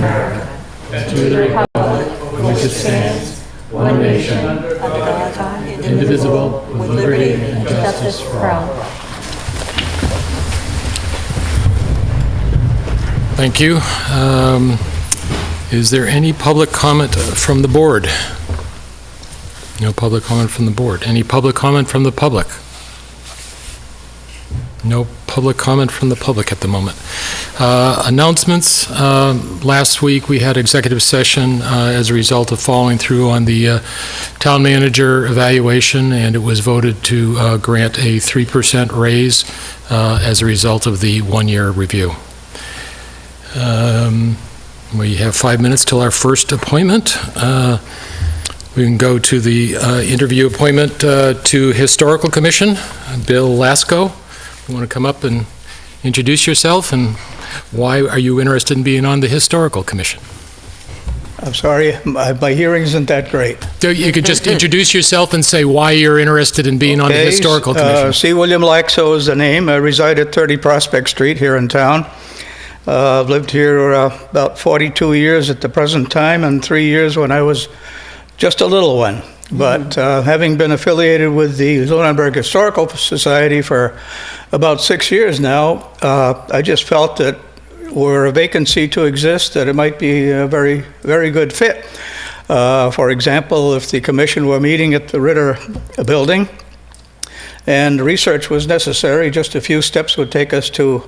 America and to the republic for which it stands, one nation, under God, indivisible, with liberty and justice for all. Thank you. Is there any public comment from the board? No public comment from the board. Any public comment from the public? No public comment from the public at the moment. Announcements. Last week we had executive session as a result of following through on the town manager evaluation, and it was voted to grant a 3% raise as a result of the one-year review. We have 5 minutes till our first appointment. We can go to the interview appointment to Historical Commission. Bill Lasko, you want to come up and introduce yourself, and why are you interested in being on the Historical Commission? I'm sorry, my hearing isn't that great. So you could just introduce yourself and say why you're interested in being on the Historical Commission. C. William Laxo is the name. I reside at 30 Prospect Street here in town. I've lived here about 42 years at the present time, and 3 years when I was just a little one. But having been affiliated with the Lunenburg Historical Society for about 6 years now, I just felt that were a vacancy to exist, that it might be a very, very good fit. For example, if the commission were meeting at the Ritter building and research was necessary, just a few steps would take us to,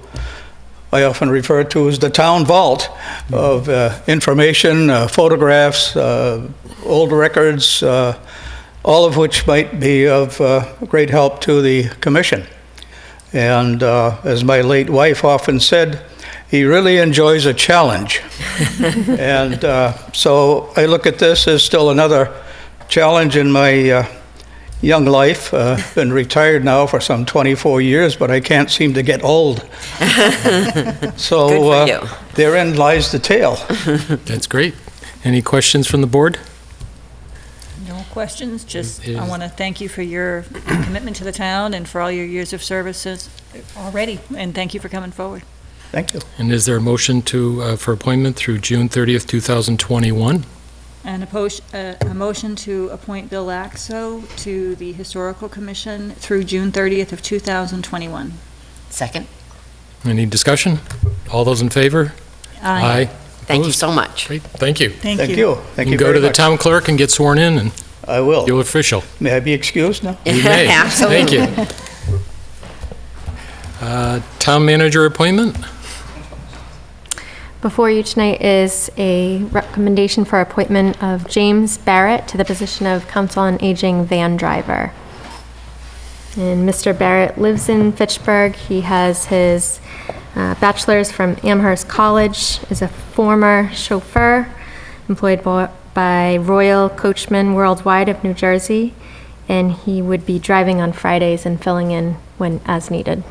I often refer to as the town vault of information, photographs, old records, all of which might be of great help to the commission. And as my late wife often said, he really enjoys a challenge. And so I look at this as still another challenge in my young life. Been retired now for some 24 years, but I can't seem to get old. So therein lies the tale. That's great. Any questions from the board? No questions, just I want to thank you for your commitment to the town and for all your years of services already, and thank you for coming forward. Thank you. And is there a motion to for appointment through June 30th, 2021? And a motion to appoint Bill Laxo to the Historical Commission through June 30th of 2021. Second. Any discussion? All those in favor? Aye. Thank you Opposed? so much. Great, thank you. Thank Thank you. you. Thank You you can go very to the much. town clerk and get sworn in, and I will. you're official. May I be excused now? You may. Absolutely. Thank you. Town manager appointment? Before you tonight is a recommendation for appointment of James Barrett to the position of Council on Aging van driver. And Mr. Barrett lives in Fitchburg. He has his bachelor's from Amherst College, is a former chauffeur employed by Royal Coachman Worldwide of New Jersey, and he would be driving on Fridays and filling in when as needed.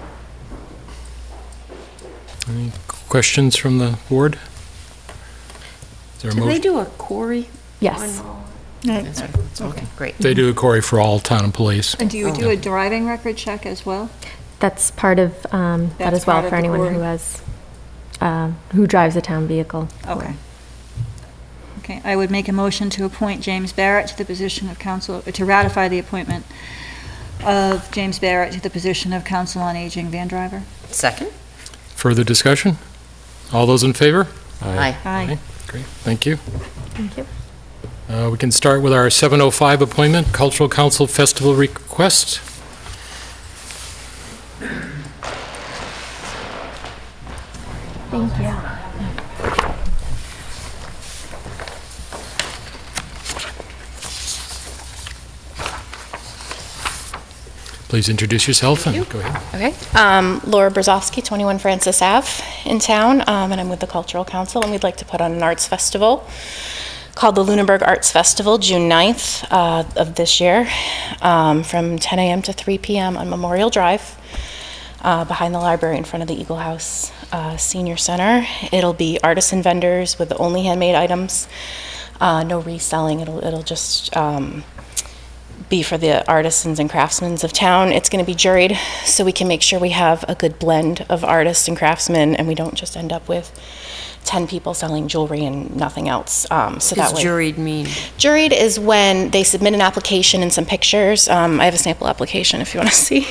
Any questions from the board? Is there a Do they motion? do a quarry? Yes. That's right. Okay, great. They do a query for all town employees. And do you do a driving record check as well? That's part of that That's as well part of for the anyone board. who has who drives a town vehicle. Okay. Okay, I would make a motion to appoint James Barrett to the position of council, to ratify the appointment of James Barrett to the position of Council on Aging van driver. Second. Further discussion? All those in favor? Aye. Aye. Great, thank you. Thank you. We can start with our 7:05 appointment, Cultural Council Festival request. Thank you. Please introduce yourself and go ahead. Okay. Laura Brzozowski, 21 Francis Ave in town, and I'm with the Cultural Council, and we'd like to put on an arts festival called the Lunenburg Arts Festival, June 9th of this year, from 10 a.m. to 3 p.m. on Memorial Drive, behind the library in front of the Eagle House Senior Center. It'll be artisan vendors with only handmade items, no reselling. It'll just be for the artisans and craftsmen of town. It's going to be juried, so we can make sure we have a good blend of artists and craftsmen, and we don't just end up with 10 people selling jewelry and nothing else. So that Does way. juried mean? Juried is when they submit an application and some pictures. I have a sample application if you want to see.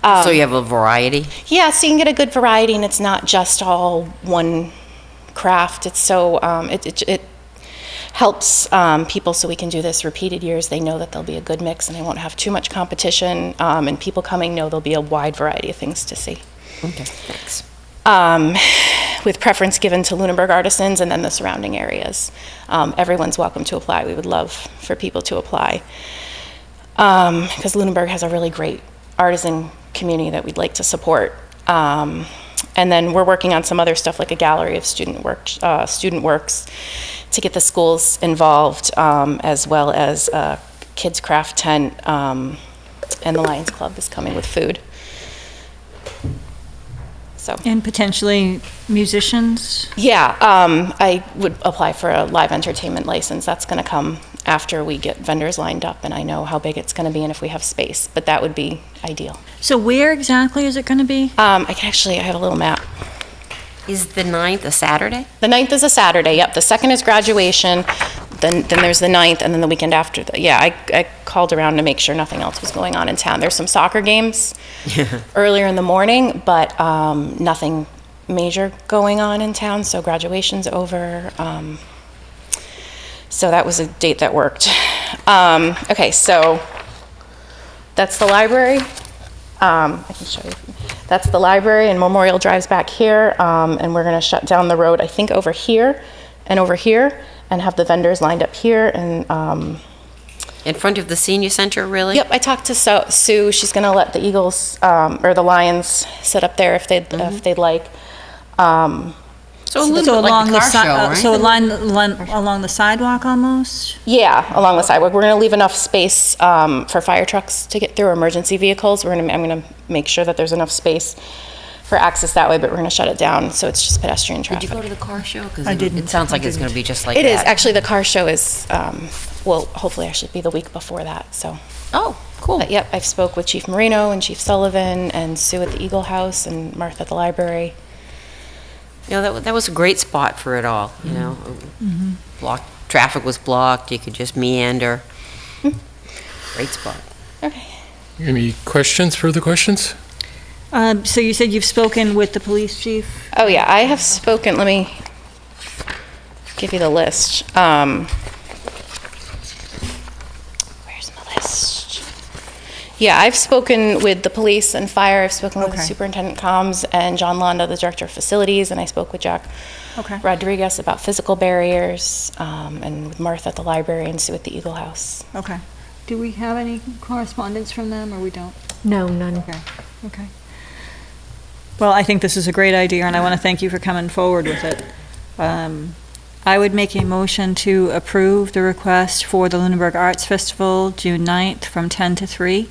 So you have a variety? Yeah, so you can get a good variety, and it's not just all one craft. It's so it helps people, so we can do this repeated years. They know that there'll be a good mix, and they won't have too much competition. And people coming know there'll be a wide variety of things to see. Okay, thanks. With preference given to Lunenburg artisans and then the surrounding areas. Everyone's welcome to apply. We would love for people to apply, because Lunenburg has a really great artisan community that we'd like to support. And then we're working on some other stuff like a gallery of student works to get the schools involved, as well as a kids craft tent, and the Lions Club is coming with food. So. And potentially musicians? Yeah, I would apply for a live entertainment license. That's going to come after we get vendors lined up and I know how big it's going to be and if we have space, but that would be ideal. So where exactly is it going to be? I have a little map. Is the 9th a Saturday? The 9th is a Saturday, yep. The 2nd is graduation, then there's the 9th, and then the weekend after. I called around to make sure nothing else was going on in town. There's some soccer games earlier in the morning, but nothing major going on in town, so graduation's over. So that was a date that worked. Okay, so that's the library. I can show you. That's the library, and Memorial Drive's back here, and we're going to shut down the road, I think, over here, and have the vendors lined up here. And In front of the senior center, really? yep, I talked to Sue. She's going to let the Eagles or the Lions sit up there if they'd like. So a little bit like the car show, right? So along the sidewalk almost? Yeah, along the sidewalk. We're going to leave enough space for fire trucks to get through, emergency vehicles. I'm going to make sure that there's enough space for access that way, but we're going to shut it down, so it's just pedestrian Did traffic. you go to the car show? Because I didn't. It sounds like it's going to be just like that. It is. Actually, the car show is, will hopefully actually be the week before that, so. Oh, cool. But yep, I've spoke with Chief Marino and Chief Sullivan and Sue at the Eagle House and Martha at the library. You know, that was a great spot for it all, you know. Traffic was blocked, you could just meander. Great spot. Okay. Any further questions? So you said you've spoken with the police chief? Oh yeah, I have spoken, let me give you the list. Where's my list? Yeah, I've spoken with the police and fire. I've spoken with the superintendent comms and John Londa, the director of facilities, and I spoke with Jack Rodriguez about physical barriers, and with Martha at the library and Sue at the Eagle House. Okay. Do we have any correspondence from them, or we don't? No, none. Okay. Well, I think this is a great idea, and I want to thank you for coming forward with it. I would make a motion to approve the request for the Lunenburg Arts Festival, June 9th, from 10 to 3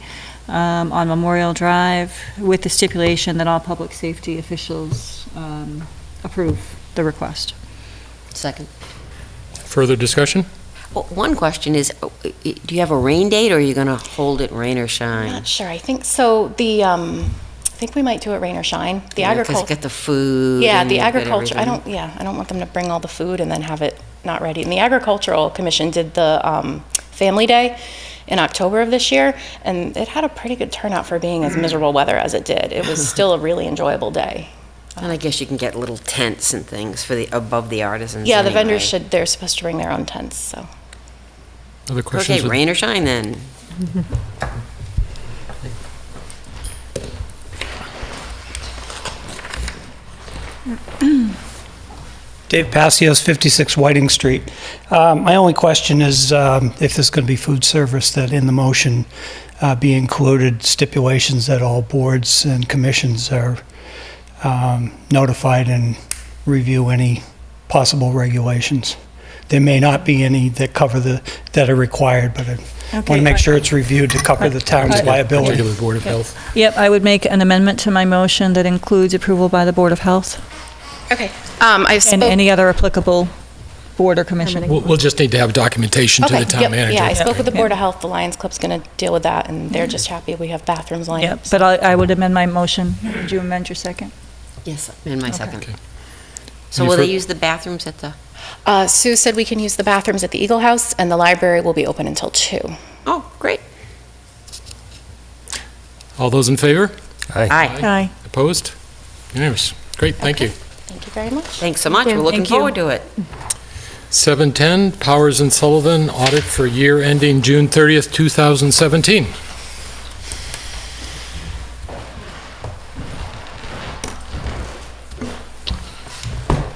on Memorial Drive, with the stipulation that all public safety officials approve the request. Second. Further discussion? Well, one question is, do you have a rain date, or are you going to hold it rain or shine? Not sure. I think so. I think we might do it rain or shine. The agriculture. Because get the food. Yeah, and the you get agriculture. I everything. don't want them to bring all the food and then have it not ready. And the Agricultural Commission did the Family Day in October of this year, and it had a pretty good turnout for being as miserable weather as it did. It was still a really enjoyable day. And I guess you can get little tents and things for above the artisans. Yeah, the anyway. vendors they're supposed to bring their own tents, so. Other questions? Okay, rain or shine then. Dave Passios, 56 Whiting Street. My only question is if there's going to be food service, that in the motion be included stipulations that all boards and commissions are notified and review any possible regulations. There may not be any that cover that are required, but I want to make sure it's reviewed to cover the town's liability. Particularly Board of Health. Yep, I would make an amendment to my motion that includes approval by the Board of Health Okay. and any other applicable board or commission. We'll just need to have documentation to the town manager. Yeah, I spoke with the Board of Health. The Lions Club's going to deal with that, and they're just happy we have bathrooms lined up. Yep, but I would amend my motion. Would you amend your second? Yes, in my second. Okay. So will they use the bathrooms at the, Sue said we can use the bathrooms at the Eagle House, and the library will be open until 2. oh, great. All those in favor? Aye. Aye. Opposed? Unanimous. Great, thank you. Thank you very much. Thanks so much. Thank you. We're looking Thank you. forward to it. 7:10, Powers and Sullivan, audit for year ending June 30th, 2017.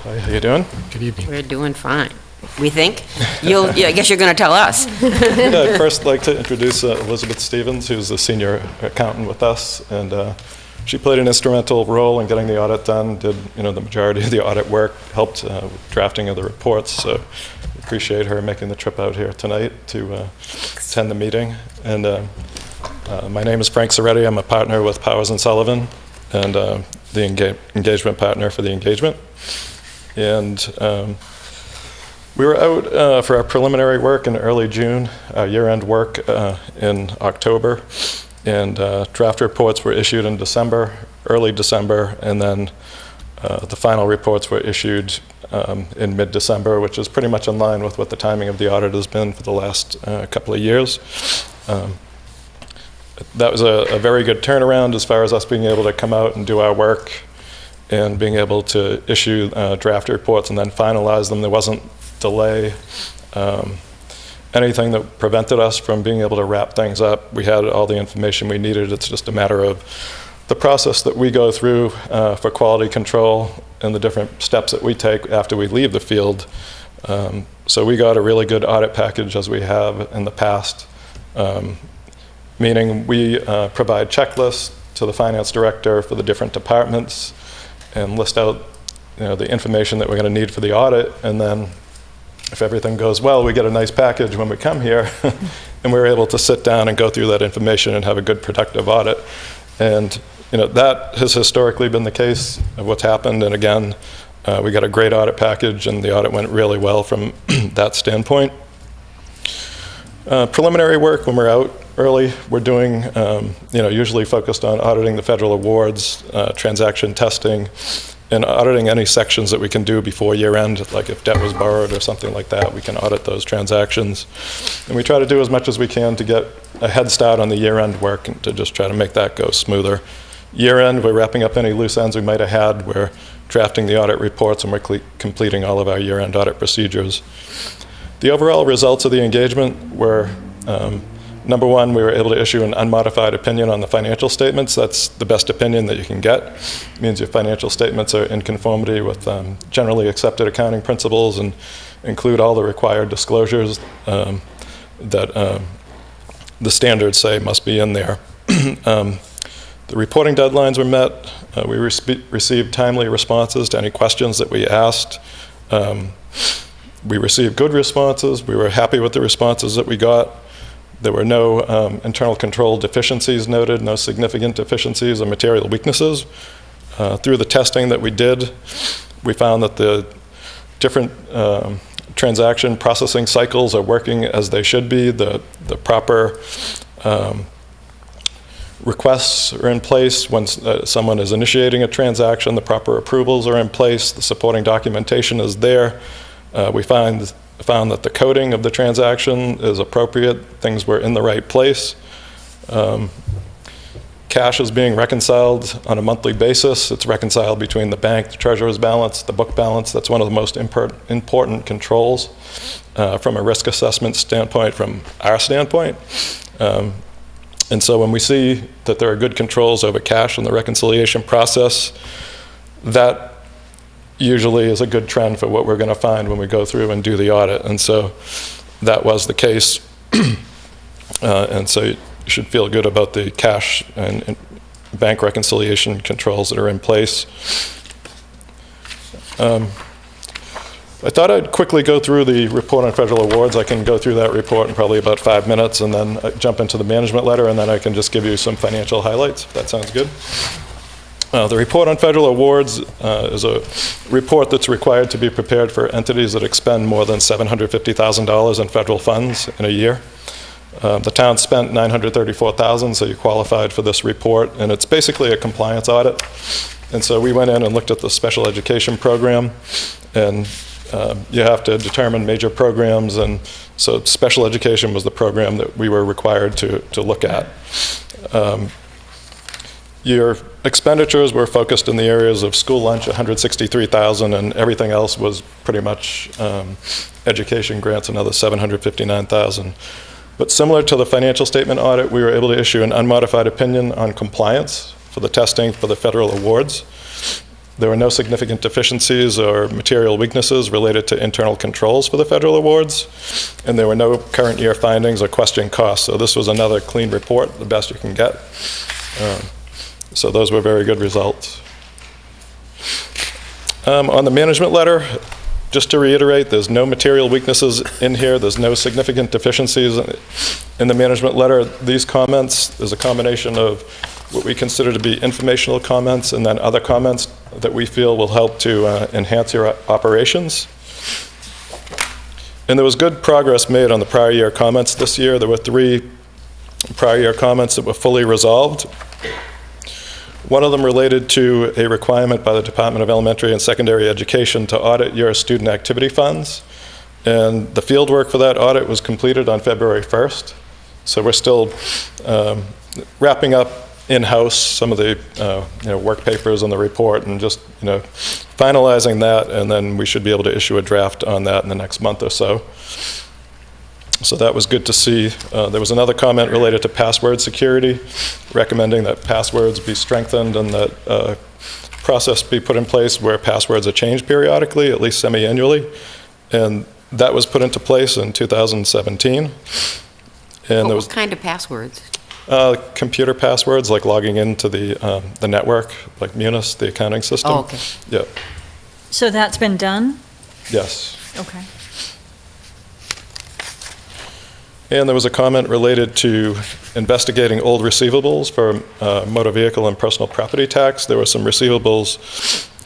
Hi, how you doing? Good evening. We're doing fine. We think? I guess you're going to tell us. Yeah, I'd first like to introduce Elizabeth Stevens, who's the senior accountant with us, and she played an instrumental role in getting the audit done, did the majority of the audit work, helped with drafting of the reports, so appreciate her making the trip out here tonight to attend the meeting. And my name is Frank Soretti. I'm a partner with Powers and Sullivan, and the engagement partner for the engagement. And we were out for our preliminary work in early June, our year-end work in October, and draft reports were issued in December, early December, and then the final reports were issued in mid-December, which is pretty much in line with what the timing of the audit has been for the last couple of years. That was a very good turnaround as far as us being able to come out and do our work and being able to issue draft reports and then finalize them. There wasn't delay, anything that prevented us from being able to wrap things up. We had all the information we needed. It's just a matter of the process that we go through for quality control and the different steps that we take after we leave the field. So we got a really good audit package as we have in the past, meaning we provide checklists to the finance director for the different departments and list out the information that we're going to need for the audit, and then if everything goes well, we get a nice package when we come here, and we're able to sit down and go through that information and have a good productive audit. And that has historically been the case of what's happened. And again, we got a great audit package, and the audit went really well from that standpoint. Preliminary work, when we're out early, we're doing, usually focused on auditing the federal awards, transaction testing, and auditing any sections that we can do before year end, like if debt was borrowed or something like that, we can audit those transactions. And we try to do as much as we can to get a head start on the year end work and to just try to make that go smoother. Year end, we're wrapping up any loose ends we might have had. We're drafting the audit reports, and we're completing all of our year end audit procedures. The overall results of the engagement were, number one, we were able to issue an unmodified opinion on the financial statements. That's the best opinion that you can get. It means your financial statements are in conformity with generally accepted accounting principles and include all the required disclosures that the standards say must be in there. The reporting deadlines were met. We received timely responses to any questions that we asked. We received good responses. We were happy with the responses that we got. There were no internal control deficiencies noted, no significant deficiencies or material weaknesses. Through the testing that we did, we found that the different transaction processing cycles are working as they should be. The proper requests are in place when someone is initiating a transaction. The proper approvals are in place. The supporting documentation is there. We found that the coding of the transaction is appropriate. Things were in the right place. Cash is being reconciled on a monthly basis. It's reconciled between the bank, the treasurer's balance, the book balance. That's one of the most important controls from a risk assessment standpoint, from our standpoint. And so when we see that there are good controls over cash in the reconciliation process, that usually is a good trend for what we're going to find when we go through and do the audit. And so that was the case. And so you should feel good about the cash and bank reconciliation controls that are in place. I thought I'd quickly go through the report on federal awards. I can go through that report in probably about 5 minutes and then jump into the management letter, and then I can just give you some financial highlights, if that sounds good. The report on federal awards is a report that's required to be prepared for entities that expend more than $750,000 in federal funds in a year. The town spent $934,000, so you qualified for this report, and it's basically a compliance audit. And so we went in and looked at the special education program, and you have to determine major programs, and so special education was the program that we were required to look at. Your expenditures were focused in the areas of school lunch, $163,000, and everything else was pretty much education grants, another $759,000. But similar to the financial statement audit, we were able to issue an unmodified opinion on compliance for the testing for the federal awards. There were no significant deficiencies or material weaknesses related to internal controls for the federal awards, and there were no current year findings or question costs. So this was another clean report, the best you can get. So those were very good results. On the management letter, just to reiterate, there's no material weaknesses in here. There's no significant deficiencies in the management letter. These comments, there's a combination of what we consider to be informational comments and then other comments that we feel will help to enhance your operations. And there was good progress made on the prior year comments this year. There were 3 prior year comments that were fully resolved. One of them related to a requirement by the Department of Elementary and Secondary Education to audit your student activity funds. And the field work for that audit was completed on February 1st. So we're still wrapping up in-house some of the work papers and the report, and just finalizing that, and then we should be able to issue a draft on that in the next month or so. So that was good to see. There was another comment related to password security, recommending that passwords be strengthened and that process be put in place where passwords are changed periodically, at least semi-annually. And that was put into place in 2017. And What kind of passwords? Computer passwords, like logging into the network, like Munis, the accounting system. Oh, okay. Yeah. So that's been done? Yes. Okay. And there was a comment related to investigating old receivables for motor vehicle and personal property tax. There were some receivables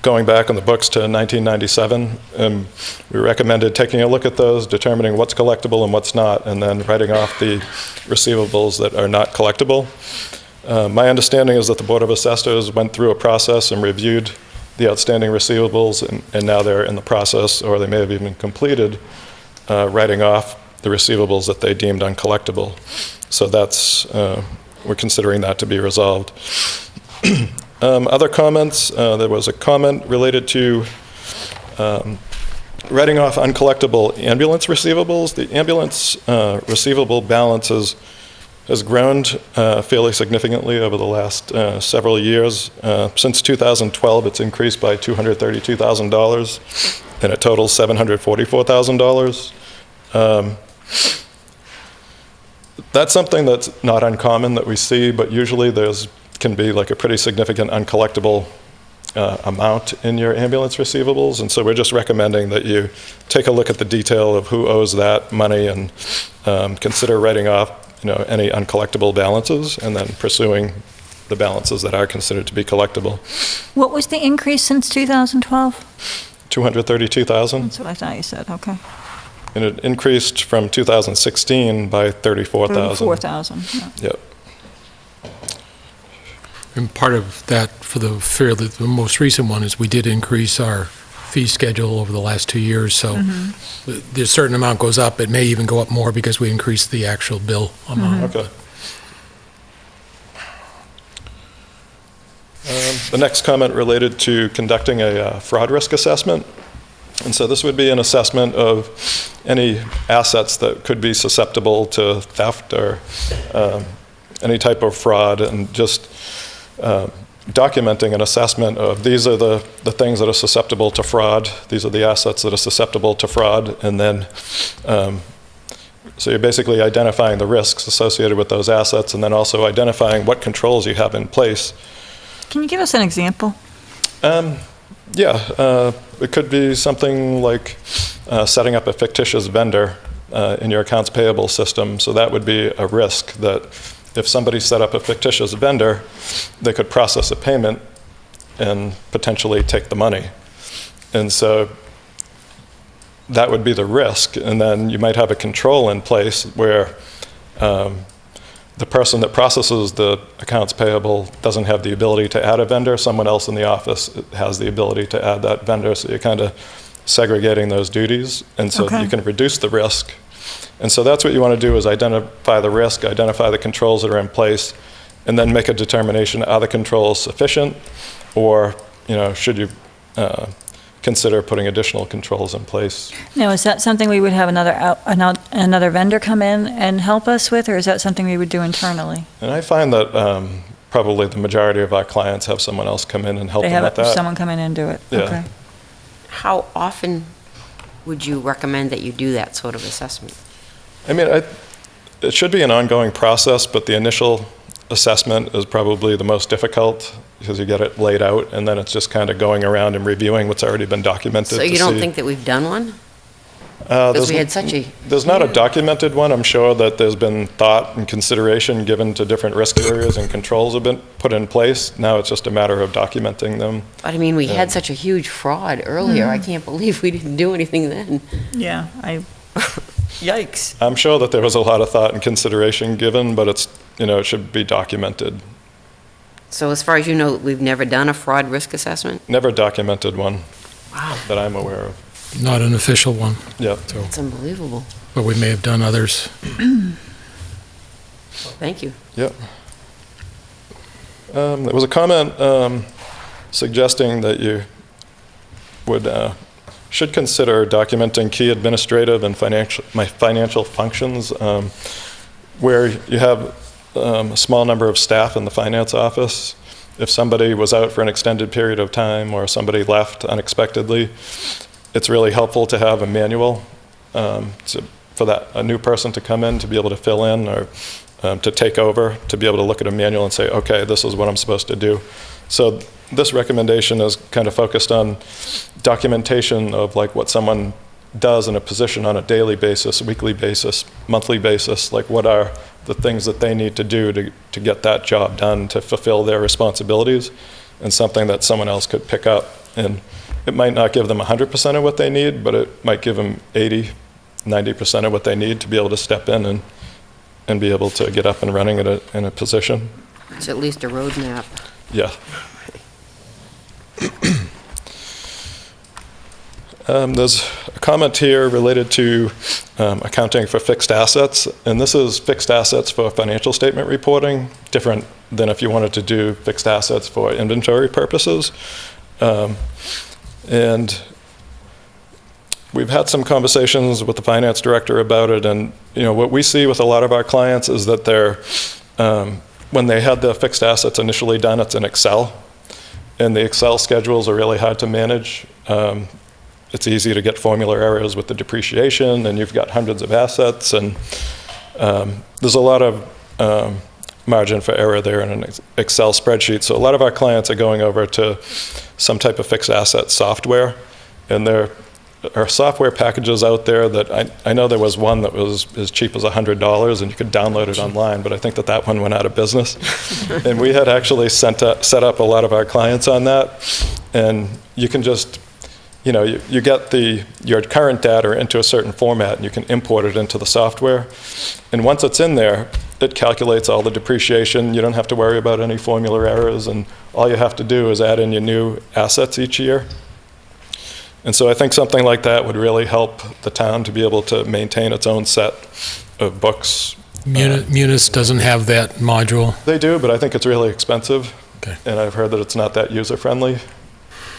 going back on the books to 1997, and we recommended taking a look at those, determining what's collectible and what's not, and then writing off the receivables that are not collectible. My understanding is that the Board of Assessors went through a process and reviewed the outstanding receivables, and now they're in the process, or they may have even completed, writing off the receivables that they deemed uncollectible. So that's, we're considering that to be resolved. Other comments, there was a comment related to writing off uncollectible ambulance receivables. The ambulance receivable balance has grown fairly significantly over the last several years. Since 2012, it's increased by $232,000, and it totals $744,000. That's something that's not uncommon that we see, but usually can be like a pretty significant uncollectible amount in your ambulance receivables, and so we're just recommending that you take a look at the detail of who owes that money and consider writing off any uncollectible balances, and then pursuing the balances that are considered to be collectible. What was the increase since 2012? $232,000. That's what I thought you said, okay. And it increased from 2016 by $34,000. $34,000, yeah. Yep. And part of that for the most recent one is we did increase our fee schedule over the last 2 years, so there's a certain amount goes up. It may even go up more because we increased the actual bill amount. Okay. The next comment related to conducting a fraud risk assessment. And so this would be an assessment of any assets that could be susceptible to theft or any type of fraud, and just documenting an assessment of these are the things that are susceptible to fraud, these are the assets that are susceptible to fraud, and then so you're basically identifying the risks associated with those assets, and then also identifying what controls you have in place. Can you give us an example? It could be something like setting up a fictitious vendor in your accounts payable system. So that would be a risk that if somebody set up a fictitious vendor, they could process a payment and potentially take the money. And so that would be the risk. And then you might have a control in place where the the person that processes the accounts payable doesn't have the ability to add a vendor. Someone else in the office has the ability to add that vendor. So you're kind of segregating those duties. And so Okay. you can reduce the risk. And so that's what you want to do, is identify the risk, identify the controls that are in place, and then make a determination, are the controls sufficient, or, should you consider putting additional controls in place? Now, is that something we would have another vendor come in and help us with, or is that something we would do internally? And I find that probably the majority of our clients have someone else come in and help They them have with that. someone come in and do it? Yeah. Okay. How often would you recommend that you do that sort of assessment? I mean, it should be an ongoing process, but the initial assessment is probably the most difficult because you get it laid out, and then it's just kind of going around and reviewing what's already been documented. So you don't think that we've done one? Because we had such a... There's not a documented one. I'm sure that there's been thought and consideration given to different risk areas, and controls have been put in place. Now it's just a matter of documenting them. But I mean, we had such a huge fraud earlier. I can't believe we didn't do anything then. Yeah, yikes. I'm sure that there was a lot of thought and consideration given, but it should be documented. So as far as you know, we've never done a fraud risk assessment? Never documented one Wow, that I'm aware of. Not an official one, Yep. that's unbelievable. but we may have done others. Thank you. Yep. There was a comment suggesting that you should consider documenting key administrative and financial functions where you have a small number of staff in the finance office. If somebody was out for an extended period of time or somebody left unexpectedly, it's really helpful to have a manual for a new person to come in to be able to fill in, or to take over, to be able to look at a manual and say, okay, this is what I'm supposed to do. So this recommendation is kind of focused on documentation of like what someone does in a position on a daily basis, weekly basis, monthly basis, like what are the things that they need to do to get that job done, to fulfill their responsibilities, and something that someone else could pick up. And it might not give them 100% of what they need, but it might give them 80, 90% of what they need to be able to step in and be able to get up and running in a position. It's at least a roadmap. Yeah. There's a comment here related to accounting for fixed assets, and this is fixed assets for financial statement reporting, different than if you wanted to do fixed assets for inventory purposes. And we've had some conversations with the finance director about it, and what we see with a lot of our clients is that when they had the fixed assets initially done, it's in Excel, and the Excel schedules are really hard to manage. It's easy to get formula errors with the depreciation, and you've got hundreds of assets, and there's a lot of margin for error there in an Excel spreadsheet. So a lot of our clients are going over to some type of fixed asset software, and there are software packages out there that I know there was one that was as cheap as $100, and you could download it online, but I think that one went out of business. And we had actually set up a lot of our clients on that, and you can just you get your current data into a certain format, and you can import it into the software. And once it's in there, it calculates all the depreciation. You don't have to worry about any formula errors, and all you have to do is add in your new assets each year. And so I think something like that would really help the town to be able to maintain its own set of books. Munis doesn't have that module. They do, but I think it's really expensive. Okay. And I've heard that it's not that user-friendly.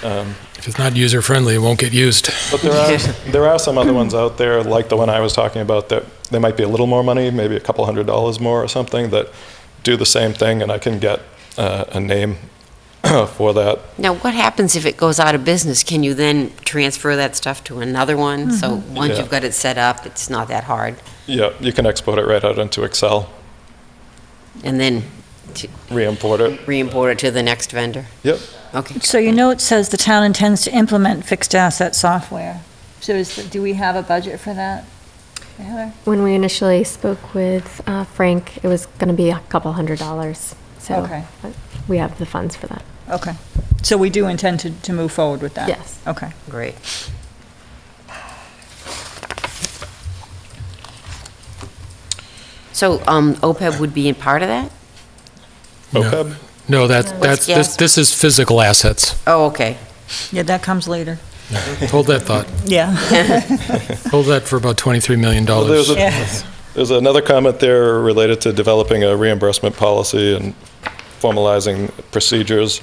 If it's not user-friendly, it won't get used. But there are some other ones out there, like the one I was talking about, that they might be a little more money, maybe a couple $100 more or something, that do the same thing, and I can get a name for that. Now, what happens if it goes out of business? Can you then transfer that stuff to another one? So once Yeah. you've got it set up, it's not that hard. Yeah, you can export it right out into Excel, And then re-import it. re-import it to the next vendor? Yep. Okay. So your note says the town intends to implement fixed asset software. So do we have a budget for that, Heather? When we initially spoke with Frank, it was going to be a couple $100. So Okay. we have the funds for that. Okay. So we do intend to move forward with that? Yes. Okay. Great. So OPEB would be in part of that? OPEB? No, What's gas? this is physical assets. Oh, okay. Yeah, that comes later. Hold that thought. Yeah. Hold that for about $23 million. Well, Yeah. there's another comment there related to developing a reimbursement policy and formalizing procedures.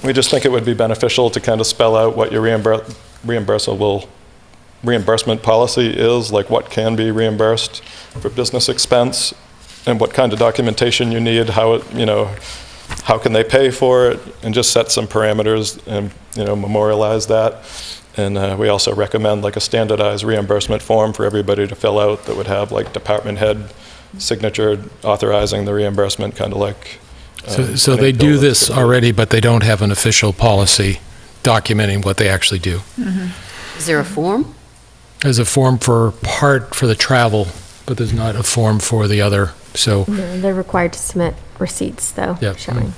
We just think it would be beneficial to kind of spell out what your reimbursement policy is, like what can be reimbursed for business expense, and what kind of documentation you need, how can they pay for it, and just set some parameters and, memorialize that. And we also recommend like a standardized reimbursement form for everybody to fill out that would have like department head signature authorizing the reimbursement, kind of like. So they do this already, but they don't have an official policy documenting what they actually do. Is there a form? There's a form for the travel, but there's not a form for the other, so. No, they're required to submit receipts, though, Yep. showing.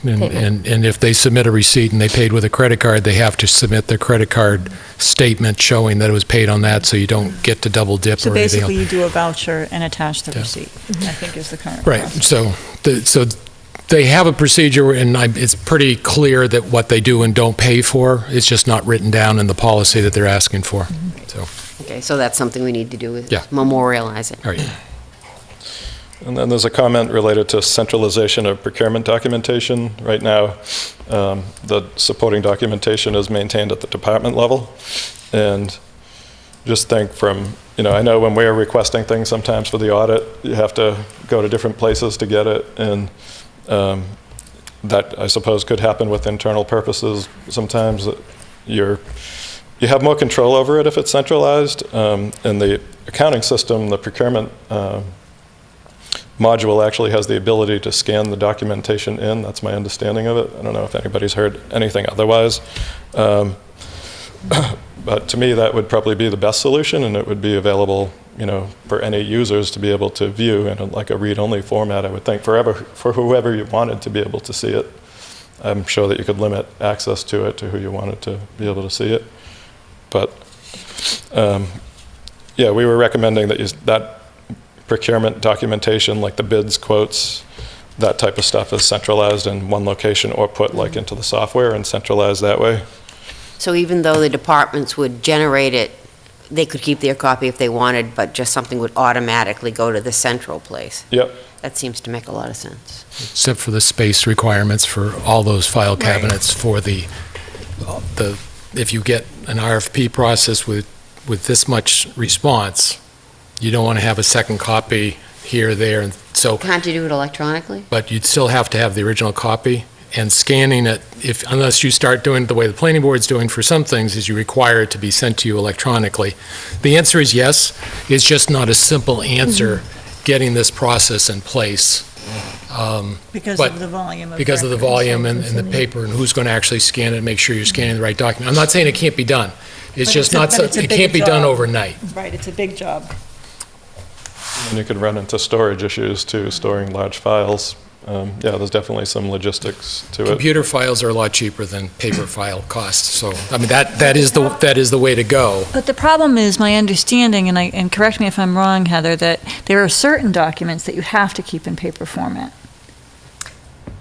And if they submit a receipt and they paid with a credit card, they have to submit their credit card statement showing that it was paid on that, so you don't get to double dip So or anything else. basically, you do a voucher and attach the Yeah. receipt, I think is the current Right, process. so they have a procedure, and it's pretty clear that what they do and don't pay for, it's just not written down in the policy that they're asking for. So, Okay, so that's something we need to do, is Yeah. memorialize it. all right. And then there's a comment related to centralization of procurement documentation. Right now, the supporting documentation is maintained at the department level. And just think from, I know when we're requesting things sometimes for the audit, you have to go to different places to get it. And that, I suppose, could happen with internal purposes sometimes. That you have more control over it if it's centralized. And the accounting system, the procurement module actually has the ability to scan the documentation in. That's my understanding of it. I don't know if anybody's heard anything otherwise. But to me, that would probably be the best solution, and it would be available, for any users to be able to view in like a read-only format, I would think, for whoever you wanted to be able to see it. I'm sure that you could limit access to it to who you wanted to be able to see it. But, yeah, we were recommending that procurement documentation, like the bids, quotes, that type of stuff is centralized in one location or put like into the software and centralized that way. So even though the departments would generate it, they could keep their copy if they wanted, but just something would automatically go to the central place? Yep. That seems to make a lot of sense. Except for the space requirements for all those file cabinets for the, if you get an RFP process with this much response, you don't want to have a second copy here, there, and so. Can't you do it electronically? But you'd still have to have the original copy, and scanning it, unless you start doing it the way the planning board's doing for some things, is you require it to be sent to you electronically. The answer is yes. It's just not a simple answer, getting this process in place. Because But of the volume of Because of the records. volume and the paper, and who's going to actually scan it, and make sure you're scanning the right document. I'm not saying it can't be done. It's But just it's a- not, but it's a it big can't be done job. overnight. Right, it's a big job. And you could run into storage issues too, storing large files. Yeah, there's definitely some logistics to it. Computer files are a lot cheaper than paper file costs, so, I mean, that is the way to go. But the problem is, my understanding, and correct me if I'm wrong, Heather, that there are certain documents that you have to keep in paper format.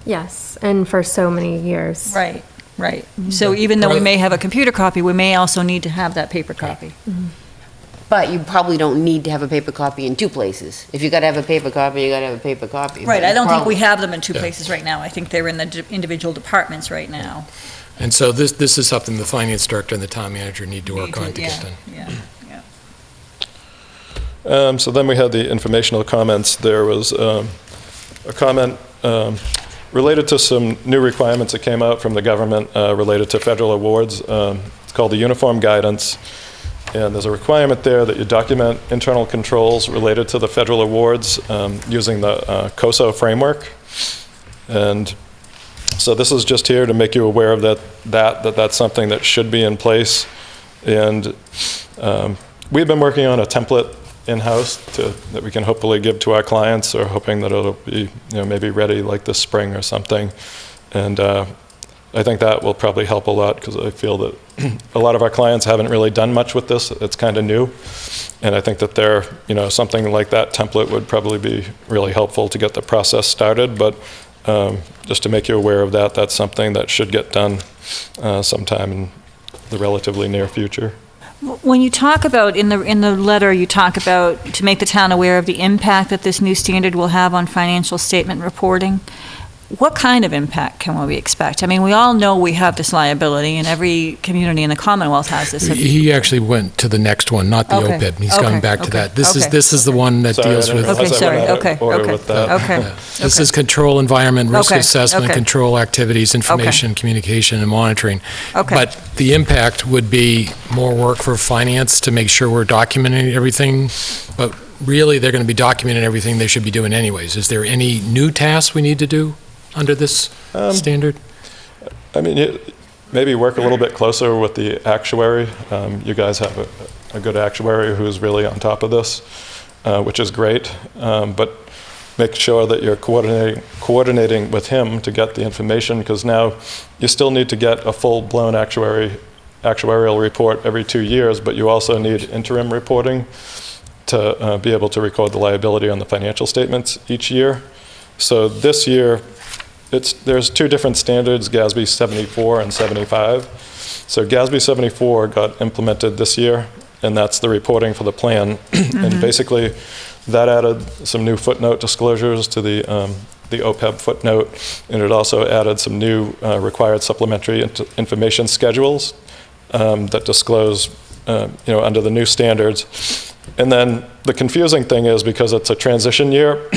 Yes, and for so many years. Right, right. So even though we may have a computer copy, we may also need to have that paper copy. But you probably don't need to have a paper copy in two places. If you gotta have a paper copy, you gotta have a paper copy. Right, But I don't think we probably- have them in two Yeah. places right now. I think they're in the individual departments right now. And so this is something the finance director and the town manager need to work on to get done. Yeah, yeah. So then we had the informational comments. There was a comment related to some new requirements that came out from the government related to federal awards. It's called the Uniform Guidance. And there's a requirement there that you document internal controls related to the federal awards using the COSO framework. And so this is just here to make you aware of that's something that should be in place. And we've been working on a template in-house that we can hopefully give to our clients, or hoping that it'll be maybe ready like this spring or something. And I think that will probably help a lot because I feel that a lot of our clients haven't really done much with this. It's kind of new. And I think that something like that template would probably be really helpful to get the process started. But just to make you aware of that, that's something that should get done sometime in the relatively near future. When you talk about, in the letter, you talk about to make the town aware of the impact that this new standard will have on financial statement reporting. What kind of impact can we expect? I mean, we all know we have this liability, and every community in the Commonwealth has this. He actually went to the next one, not the Okay. OPEB. He's Okay. going back to Okay. that. This Okay. is the one that Sorry, I deals didn't with. realize Okay, I sorry. went out of Okay. order Okay. with that. Okay. This is control environment, risk Okay. assessment, Okay. control activities, information, communication, and monitoring. Okay. But the impact would be more work for finance to make sure we're documenting everything. But really, they're going to be documenting everything they should be doing anyways. Is there any new tasks we need to do under this standard? I mean, maybe work a little bit closer with the actuary. You guys have a good actuary who's really on top of this, which is great. But make sure that you're coordinating with him to get the information, because now you still need to get a full-blown actuarial report every 2 years, but you also need interim reporting to be able to record the liability on the financial statements each year. So this year, there's two different standards, GASB 74 and 75. So GASB 74 got implemented this year, and that's the reporting for the plan. And basically, that added some new footnote disclosures to the OPEB footnote, and it also added some new required supplementary information schedules that disclose, under the new standards. And then the confusing thing is, because it's a transition year,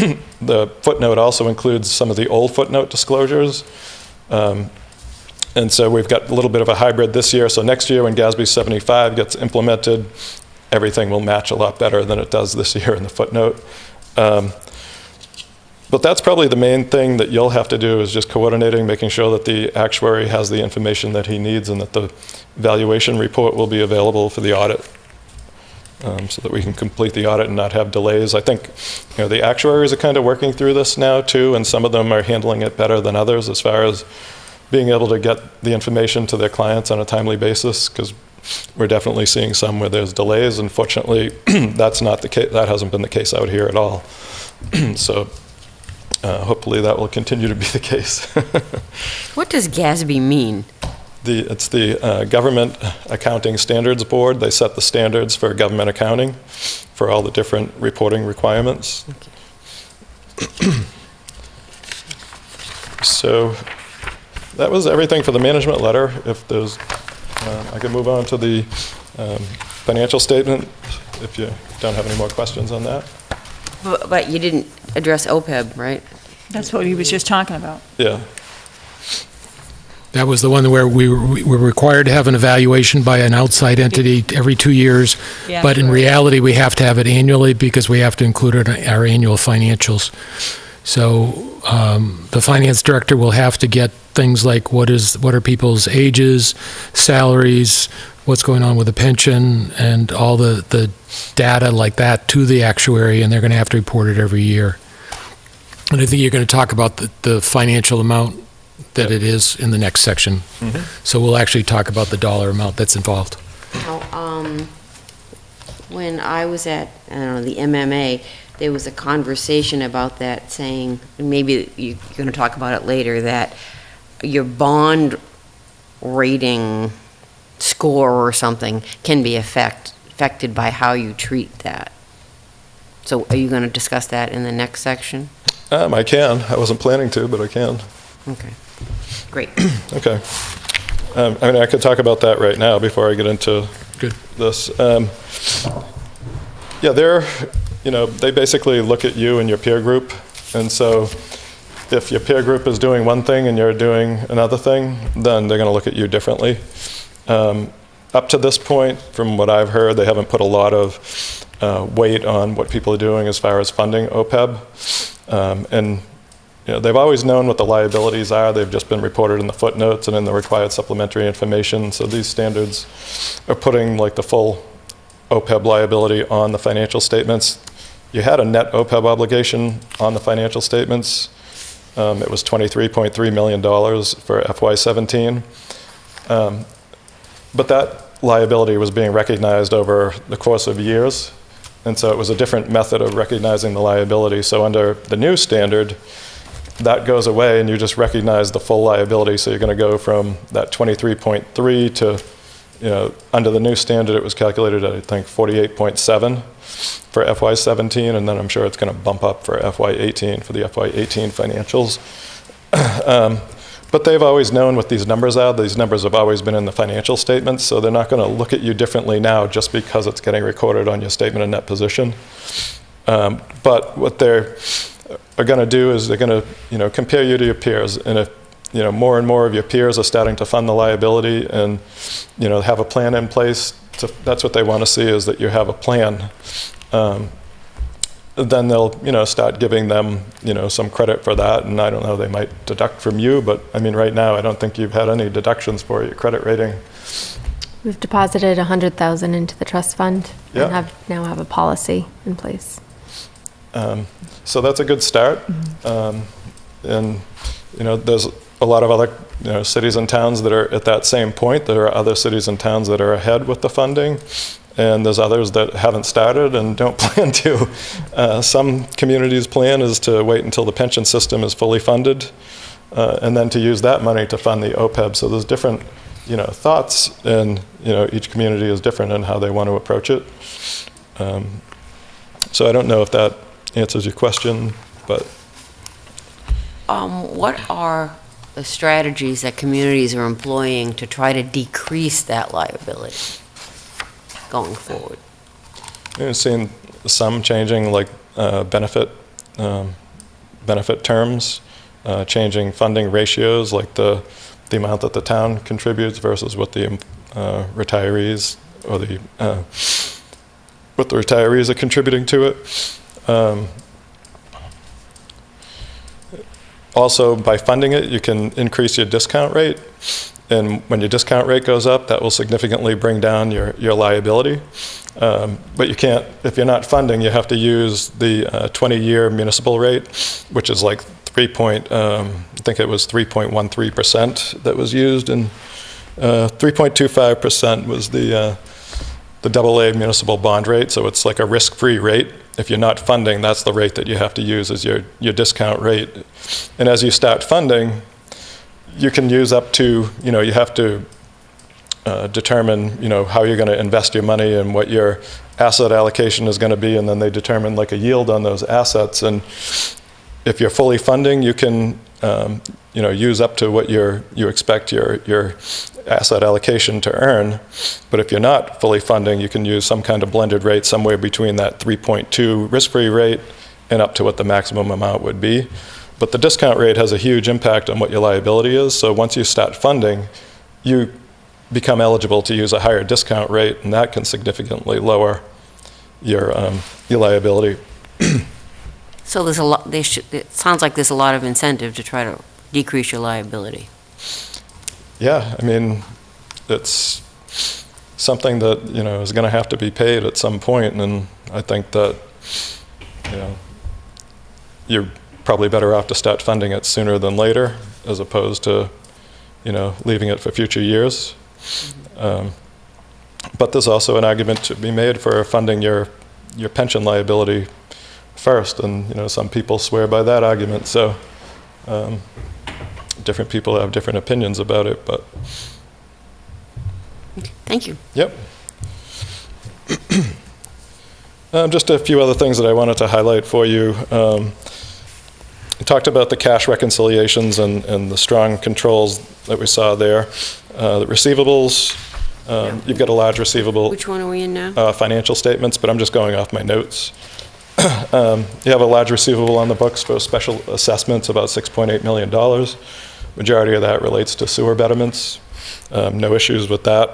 the footnote also includes some of the old footnote disclosures. And so we've got a little bit of a hybrid this year. So next year, when GASB 75 gets implemented, everything will match a lot better than it does this year in the footnote. But that's probably the main thing that you'll have to do, is just coordinating, making sure that the actuary has the information that he needs and that the valuation report will be available for the audit. So that we can complete the audit and not have delays. I think the actuaries are kind of working through this now too, and some of them are handling it better than others as far as being able to get the information to their clients on a timely basis, because we're definitely seeing some where there's delays. Unfortunately, that's not the case. That hasn't been the case out here at all. So hopefully that will continue to be the case. What does GASB mean? It's the Government Accounting Standards Board. They set the standards for government accounting for all the different reporting requirements. Okay. So that was everything for the management letter. If there's, I can move on to the financial statement if you don't have any more questions on that. But you didn't address OPEB, right? That's what he was just talking about. Yeah. That was the one where we were required to have an evaluation by an outside entity every 2 years. Yeah, But in sure. reality, we have to have it annually because we have to include it in our annual financials. So the finance director will have to get things like what are people's ages, salaries, what's going on with the pension, and all the data like that to the actuary, and they're going to have to report it every year. And I think you're going to talk about the financial amount that it is in the next section. Mm-hmm. So we'll actually talk about the dollar amount that's involved. Now, when I was at, I don't know, the MMA, there was a conversation about that, saying, and maybe you're going to talk about it later, that your bond rating score or something can be affected by how you treat that. So are you going to discuss that in the next section? I can. I wasn't planning to, but I can. Okay, great. Okay. I mean, I could talk about that right now before I get into this. Yeah, they basically look at you and your peer group. And so if your peer group is doing one thing and you're doing another thing, then they're going to look at you differently. Up to this point, from what I've heard, they haven't put a lot of weight on what people are doing as far as funding OPEB. And they've always known what the liabilities are. They've just been reported in the footnotes and in the required supplementary information. So these standards are putting like the full OPEB liability on the financial statements. You had a net OPEB obligation on the financial statements It was $23.3 million for FY17. But that liability was being recognized over the course of years, and so it was a different method of recognizing the liability. So under the new standard, that goes away and you just recognize the full liability. So you're going to go from that 23.3 to, under the new standard, it was calculated at, I think, 48.7 for FY17, and then I'm sure it's going to bump up for FY18 for the FY18 financials. But they've always known what these numbers are. These numbers have always been in the financial statements, so they're not going to look at you differently now just because it's getting recorded on your statement of net position. But what they're going to do is they're going to, compare you to your peers, and if more and more of your peers are starting to fund the liability and have a plan in place, that's what they want to see, is that you have a plan. Then they'll start giving them some credit for that, and I don't know, they might deduct from you, but I mean right now I don't think you've had any deductions for your credit rating. We've deposited $100,000 into the trust fund Yeah. and now have a policy in place. So that's a good start. And there's a lot of other cities and towns that are at that same point. There are other cities and towns that are ahead with the funding, and there's others that haven't started and don't plan to. Some communities' plan is to wait until the pension system is fully funded, and then to use that money to fund the OPEB. So there's different thoughts, and each community is different in how they want to approach it. So I don't know if that answers your question, but What are the strategies that communities are employing to try to decrease that liability going forward? I've seen some changing, like benefit terms, changing funding ratios, like the amount that the town contributes versus what the retirees or what the retirees are contributing to it. Also, by funding it, you can increase your discount rate, and when your discount rate goes up, that will significantly bring down your liability. But you can't, if you're not funding, you have to use the 20-year municipal rate, which is like I think it was 3.13% that was used, and 3.25% was the AA municipal bond rate, so it's like a risk-free rate. If you're not funding, that's the rate that you have to use as your discount rate. And as you start funding, you can use up to, you have to determine, how you're going to invest your money and what your asset allocation is going to be, and then they determine like a yield on those assets. And if you're fully funding, you can, use up to what you expect your asset allocation to earn. But if you're not fully funding, you can use some kind of blended rate somewhere between that 3.2 risk-free rate and up to what the maximum amount would be. But the discount rate has a huge impact on what your liability is. So once you start funding, you become eligible to use a higher discount rate, and that can significantly lower your liability. So there's a lot, it sounds like there's a lot of incentive to try to decrease your liability. Yeah, I mean, it's something that, is going to have to be paid at some point, and I think that, you're probably better off to start funding it sooner than later, as opposed to, leaving it for future years. But there's also an argument to be made for funding your pension liability first, and some people swear by that argument. So different people have different opinions about it, but Thank you. yep. Just a few other things that I wanted to highlight for you. We talked about the cash reconciliations and the strong controls that we saw there. The receivables, you've got a large receivable. Which one are we in now? Financial statements, but I'm just going off my notes. You have a large receivable on the books for special assessments, about $6.8 million. Majority of that relates to sewer betterments. No issues with that.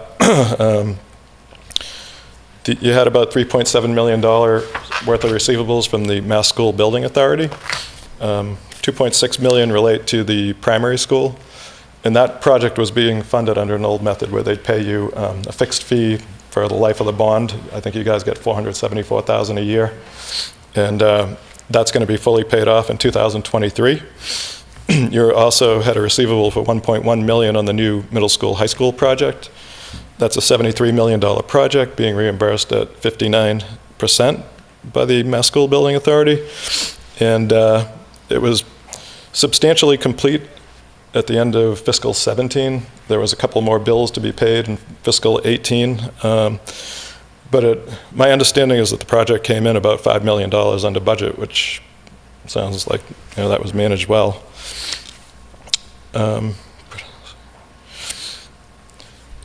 You had about $3.7 million worth of receivables from the Mass School Building Authority. $2.6 million relate to the primary school. And that project was being funded under an old method where they'd pay you a fixed fee for the life of the bond. I think you guys get $474,000 a year. And that's going to be fully paid off in 2023. you also had a receivable for $1.1 million on the new middle school, high school project. That's a $73 million project being reimbursed at 59% by the Mass School Building Authority. And it was substantially complete at the end of fiscal 17. There was a couple more bills to be paid in fiscal 18. But my understanding is that the project came in about $5 million under budget, which sounds like that was managed well.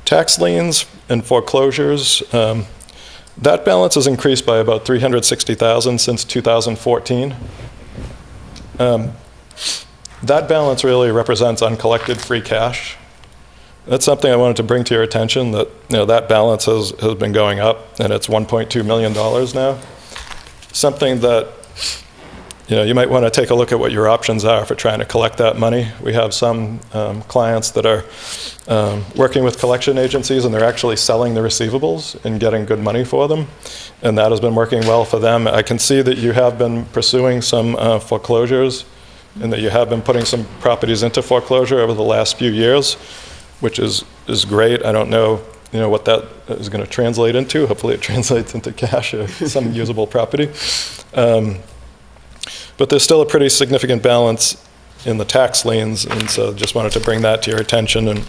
Tax liens and foreclosures, that balance has increased by about $360,000 since 2014. That balance really represents uncollected free cash. That's something I wanted to bring to your attention, that that balance has been going up, and it's $1.2 million now. Something that you might want to take a look at what your options are for trying to collect that money. We have some clients that are working with collection agencies, and they're actually selling the receivables and getting good money for them, and that has been working well for them. I can see that you have been pursuing some foreclosures, and that you have been putting some properties into foreclosure over the last few years, which is great. I don't know what that is going to translate into. Hopefully it translates into cash or some usable property. But there's still a pretty significant balance in the tax liens, and so just wanted to bring that to your attention and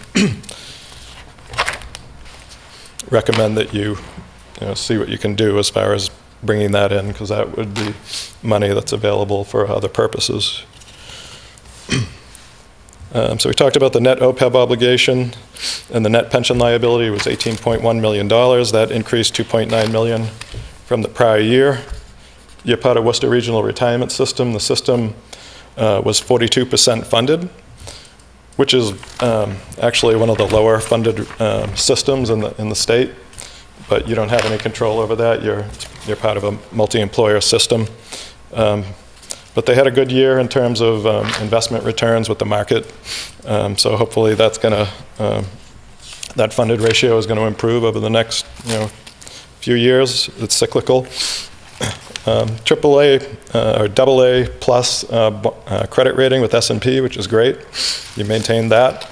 recommend that you see what you can do as far as bringing that in, because that would be money that's available for other purposes. So we talked about the net OPEB obligation, and the net pension liability was $18.1 million. That increased $2.9 million from the prior year. You're part of Worcester Regional Retirement System. The system was 42% funded, which is actually one of the lower funded systems in the state, but you don't have any control over that. You're part of a multi-employer system. But they had a good year in terms of investment returns with the market. So hopefully that's that funded ratio is going to improve over the next few years. It's cyclical. AAA or AA plus credit rating with S&P, which is great. You maintain that.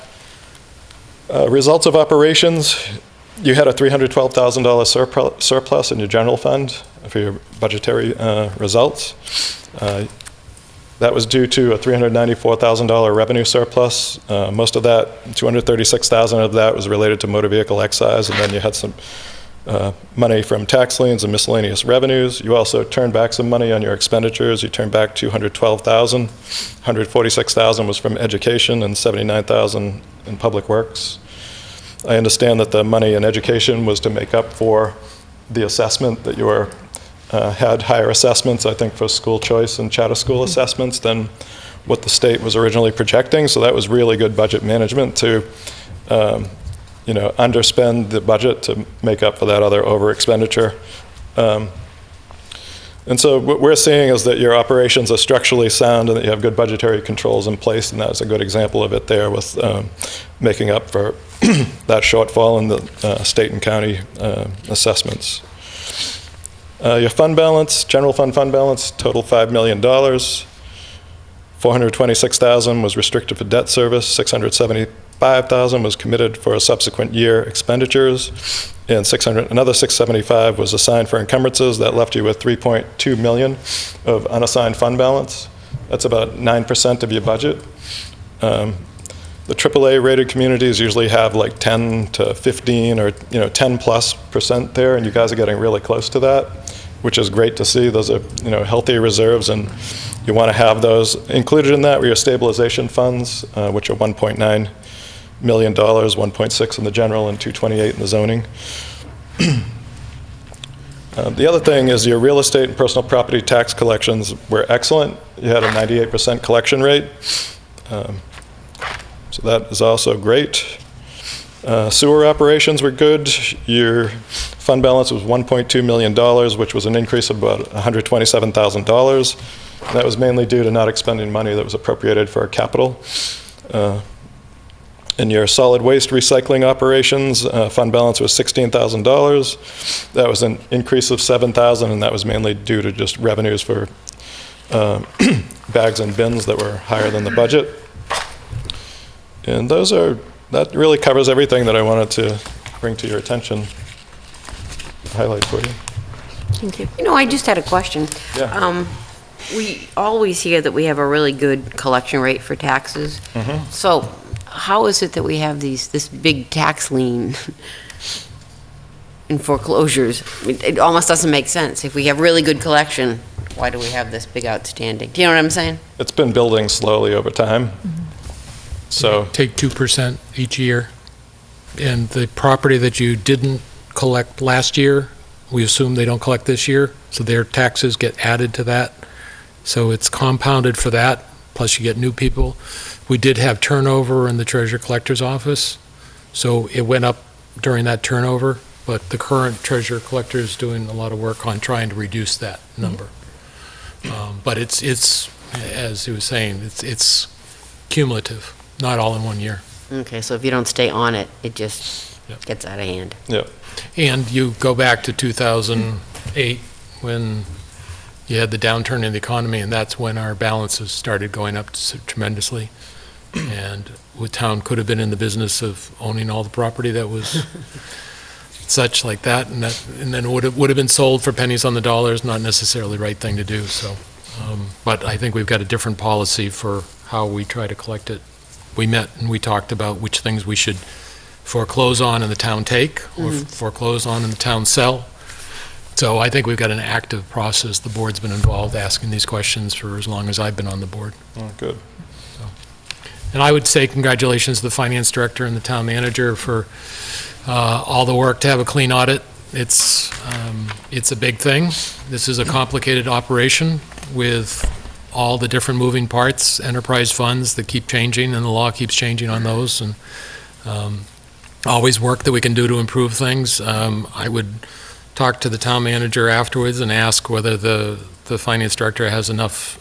Results of operations, you had a $312,000 surplus in your general fund for your budgetary results. That was due to a $394,000 revenue surplus. Most of that, $236,000 of that was related to motor vehicle excise, and then you had some money from tax liens and miscellaneous revenues. You also turned back some money on your expenditures. You turned back $212,000. $146,000 was from education and $79,000 in public works. I understand that the money in education was to make up for the assessment that you were had higher assessments, I think, for school choice and charter school assessments than what the state was originally projecting. So that was really good budget management to underspend the budget to make up for that other over expenditure. And so what we're seeing is that your operations are structurally sound and that you have good budgetary controls in place, and that's a good example of it there with making up for that shortfall in the state and county assessments. Your fund balance, general fund balance, total $5 million. $426,000 was restricted for debt service, $675,000 was committed for a subsequent year expenditures, and another $675,000 was assigned for encumbrances. That left you with $3.2 million of unassigned fund balance. That's about 9% of your budget. The AAA rated communities usually have like 10 to 15 or 10+% there, and you guys are getting really close to that, which is great to see. Those are healthy reserves, and you want to have those included in that were your stabilization funds, which are $1.9 million, 1.6 in the general and 228 in the zoning. The other thing is your real estate and personal property tax collections were excellent. You had a 98% collection rate. So that is also great. Sewer operations were good. Your fund balance was $1.2 million, which was an increase of about $127,000. That was mainly due to not expending money that was appropriated for capital. In your solid waste recycling operations, fund balance was $16,000. That was an increase of $7,000, and that was mainly due to just revenues for bags and bins that were higher than the budget. And that really covers everything that I wanted to bring to your attention, highlight for you. Thank you. You know, I just had a question. Yeah. We always hear that we have a really good collection rate for taxes. So how is it that we have this big tax lien in foreclosures? It almost doesn't make sense. If we have really good collection, why do we have this big outstanding? Do you know what I'm saying? It's been building slowly over time. So, Take 2% each year, and the property that you didn't collect last year, we assume they don't collect this year, so their taxes get added to that. So it's compounded for that, plus you get new people. We did have turnover in the treasurer collector's office, so it went up during that turnover, but the current treasurer collector is doing a lot of work on trying to reduce that number. But it's, as he was saying, it's cumulative, not all in one year. Okay, so if you don't stay on it, it just Yep. gets out of hand. yeah. And you go back to 2008, when you had the downturn in the economy, and that's when our balances started going up tremendously. And the town could have been in the business of owning all the property that was such like that, and then would have been sold for pennies on the dollars, not necessarily the right thing to do, so. But I think we've got a different policy for how we try to collect it. We met and we talked about which things we should foreclose on and the town take, or foreclose on and the town sell. So I think we've got an active process. The board's been involved asking these questions for as long as I've been on the board. Oh, good. And I would say congratulations to the finance director and the town manager for all the work to have a clean audit. It's a big thing. This is a complicated operation with all the different moving parts, enterprise funds that keep changing, and the law keeps changing on those, and always work that we can do to improve things. I would talk to the town manager afterwards and ask whether the finance director has enough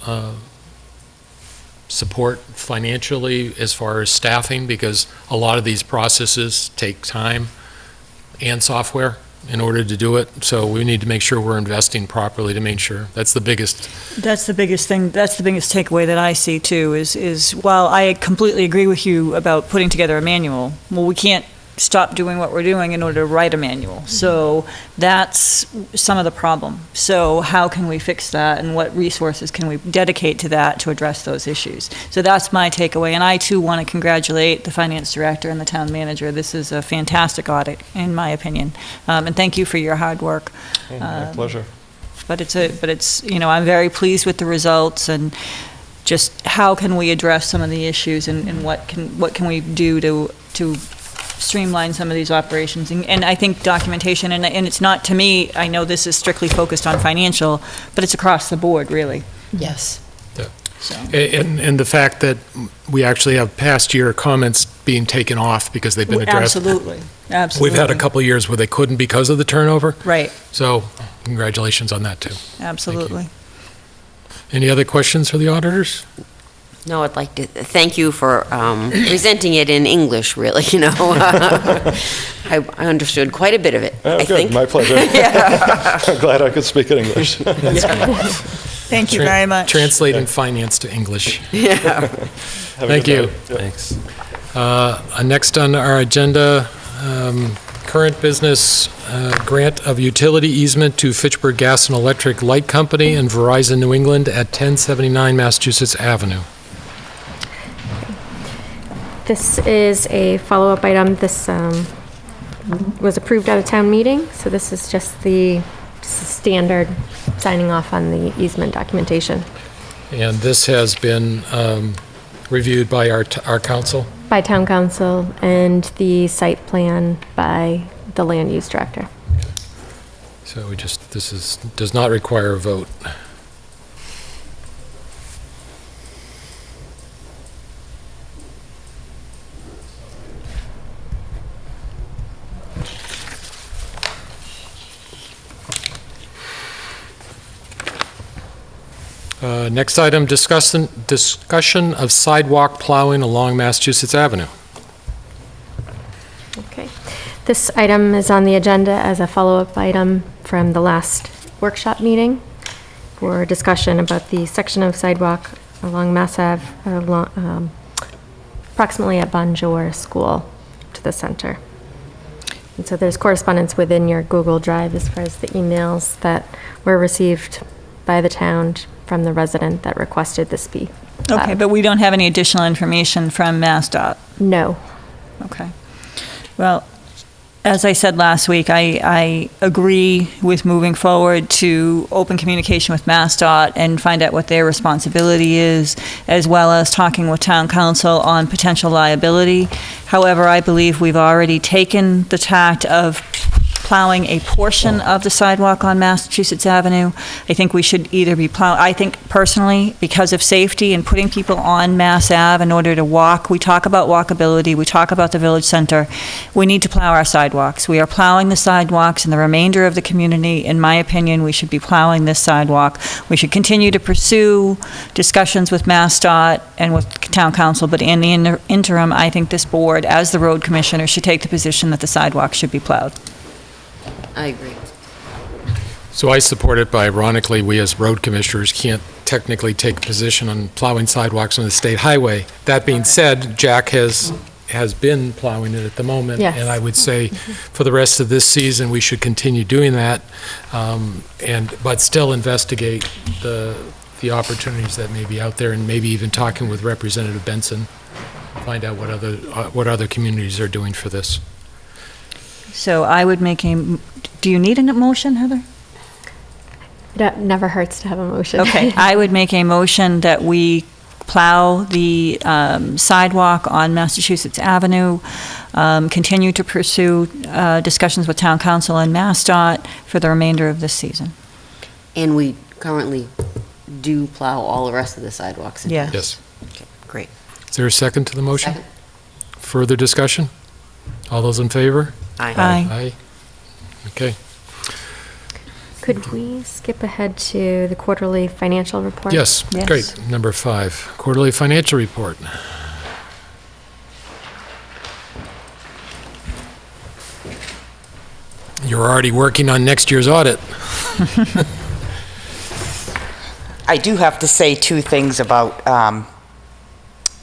support financially as far as staffing, because a lot of these processes take time and software in order to do it. So we need to make sure we're investing properly to make sure. That's the biggest. That's the biggest thing, that's the biggest takeaway that I see too, is while I completely agree with you about putting together a manual, well, we can't stop doing what we're doing in order to write a manual. So that's some of the problem. So how can we fix that, and what resources can we dedicate to that to address those issues? So that's my takeaway, and I too want to congratulate the finance director and the town manager. This is a fantastic audit, in my opinion, and thank you for your hard work. Oh, my pleasure. But it's, I'm very pleased with the results, and just how can we address some of the issues, and what can we do to streamline some of these operations. And I think documentation, and it's not, to me, I know this is strictly focused on financial, but it's across the board, really. Yes. So. And the fact that we actually have past year comments being taken off because they've been addressed. Absolutely. We've had a couple of years where they couldn't because of the turnover. Right. So congratulations on that, too. Absolutely. Any other questions for the auditors? No, I'd like to thank you for presenting it in English, really, I understood quite a bit of it, Oh, I good. think. My pleasure. I'm glad I could speak in English. Thank you very much. Translating finance to English. Yeah. Have a Thank good you. night. Yep. Thanks. Next on our agenda, current business, grant of utility easement to Fitchburg Gas and Electric Light Company and Verizon New England at 1079 Massachusetts Avenue. This is a follow-up item. This was approved at a town meeting, so this is just the standard signing off on the easement documentation. And this has been reviewed by our council. By town council, and the site plan by the land use director. So does not require a vote. Next item, discussion of sidewalk plowing along Massachusetts Avenue. Okay. This item is on the agenda as a follow-up item from the last workshop meeting for discussion about the section of sidewalk along Mass Ave, approximately at Bonjour School to the center. And so there's correspondence within your Google Drive as far as the emails that were received by the town from the resident that requested this be plowed. Okay, but we don't have any additional information from MassDOT? No. Okay. Well, as I said last week, I agree with moving forward to open communication with MassDOT and find out what their responsibility is, as well as talking with town council on potential liability. However, I believe we've already taken the tact of plowing a portion of the sidewalk on Massachusetts Avenue. I think we should either be I think personally, because of safety and putting people on Mass Ave in order to walk, we talk about walkability, we talk about the village center, we need to plow our sidewalks. We are plowing the sidewalks, and the remainder of the community, in my opinion, we should be plowing this sidewalk. We should continue to pursue discussions with MassDOT and with town council, but in the interim, I think this board, as the road commissioner, should take the position that the sidewalk should be plowed. I agree. So I support it, but ironically, we as road commissioners can't technically take a position on plowing sidewalks on the state highway. That being said, Jack has been plowing it at the moment. Yes. And I would say for the rest of this season, we should continue doing that, but still investigate the opportunities that may be out there, and maybe even talking with Representative Benson, find out what other communities are doing for this. So I would make do you need a motion, Heather? It never hurts to have a motion. Okay, I would make a motion that we plow the sidewalk on Massachusetts Avenue, continue to pursue discussions with town council and MassDOT for the remainder of this season. And we currently do plow all the rest of the sidewalks. Yeah. Yes. Okay, great. Is there a second to the motion? Second. Further discussion? All those in favor? Aye. Aye. Okay. Could we skip ahead to the quarterly financial report? Yes, Yes. great. Number 5, quarterly financial report. You're already working on next year's audit. I do have to say two things about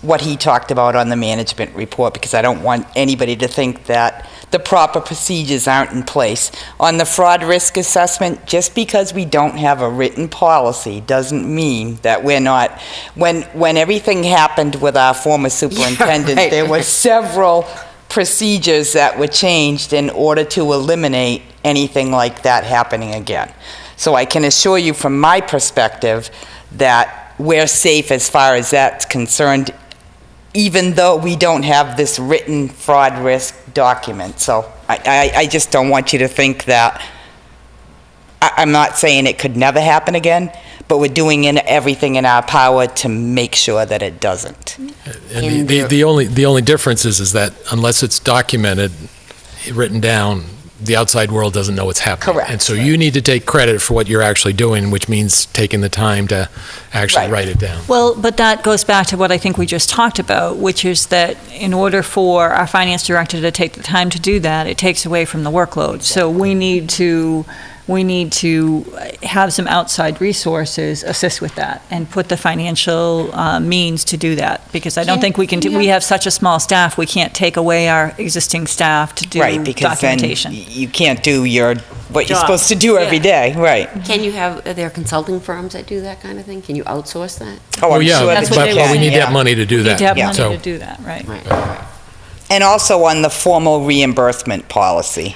what he talked about on the management report, because I don't want anybody to think that the proper procedures aren't in place. On the fraud risk assessment, just because we don't have a written policy doesn't mean that we're not, when everything happened with our former superintendent, right. there were several procedures that were changed in order to eliminate anything like that happening again. So I can assure you from my perspective that we're safe as far as that's concerned, even though we don't have this written fraud risk document. So I just don't want you to think that, I'm not saying it could never happen again, but we're doing everything in our power to make sure that it doesn't. And the only difference is that unless it's documented, written down, the outside world doesn't know what's happening. Correct. And so you need to take credit for what you're actually doing, which means taking the time to actually Right. write it down. Well, but that goes back to what I think we just talked about, which is that in order for our finance director to take the time to do that, it takes away from the workload. So we need to have some outside resources assist with that and put the financial means to do that, because I don't think we can we have such a small staff, we can't take away our existing staff to do Right, because then documentation. you can't do what you're Job. supposed to do every day, right? Can you have, are there consulting firms that do that kind of thing? Can you outsource that? Oh, I'm yeah, sure That's that what you they but can, we need to yeah. have money to do We that. need to have money So- to do that, right? Right. And also on the formal reimbursement policy,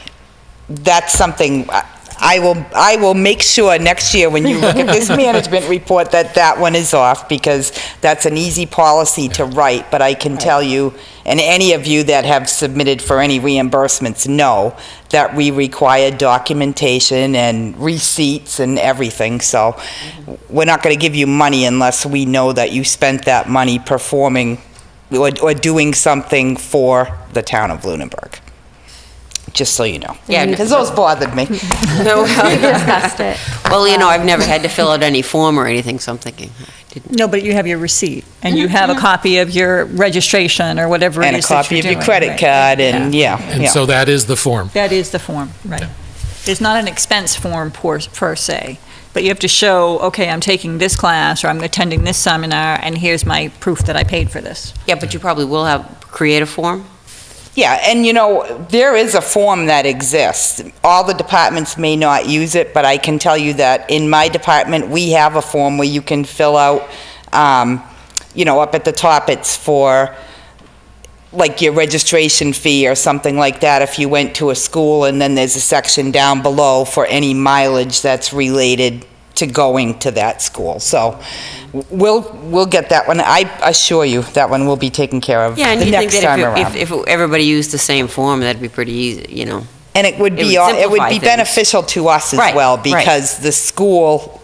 that's something I will make sure next year when you look at this management report that one is off, because that's an easy policy to write. But I can tell you, and any of you that have submitted for any reimbursements know that we require documentation and receipts and everything. So we're not going to give you money unless we know that you spent that money performing or doing something for the town of Lunenburg. Just so you know. Yeah, Because those bothered me. No, We discussed it. well, I've never had to fill out any form or anything, so I'm thinking, I didn't. No, but you have your receipt, and you have a copy of your registration or whatever it And a is that copy you're of your doing, credit right. card, and yeah. And so that is the form. That is the form, right. there's not an expense form per se, but you have to show, okay, I'm taking this class, or I'm attending this seminar, and here's my proof that I paid for this. Yeah, but you probably will create a form? Yeah, and there is a form that exists. All the departments may not use it, but I can tell you that in my department, we have a form where you can fill out, up at the top, it's for like your registration fee or something like that if you went to a school, and then there's a section down below for any mileage that's related to going to that school. So we'll get that one. I assure you that one will be taken care of Yeah, and the you think next that time around. if everybody used the same form, that'd be pretty easy, And it would be simplify things. beneficial to us as Right, well, right. because the school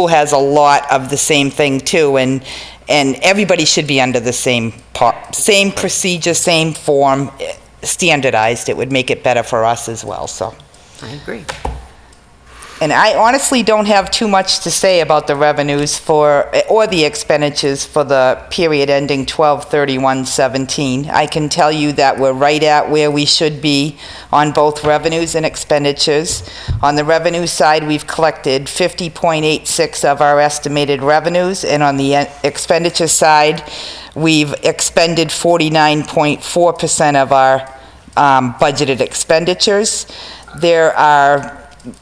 has a lot of the same thing too, and everybody should be under the same procedure, same form, standardized. It would make it better for us as well, so. I agree. And I honestly don't have too much to say about the revenues or the expenditures for the period ending 12/31/17. I can tell you that we're right at where we should be on both revenues and expenditures. On the revenue side, we've collected 50.86 of our estimated revenues, and on the expenditure side, we've expended 49.4% of our budgeted expenditures.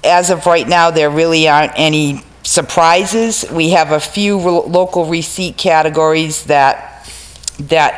As of right now, there really aren't any surprises. We have a few local receipt categories that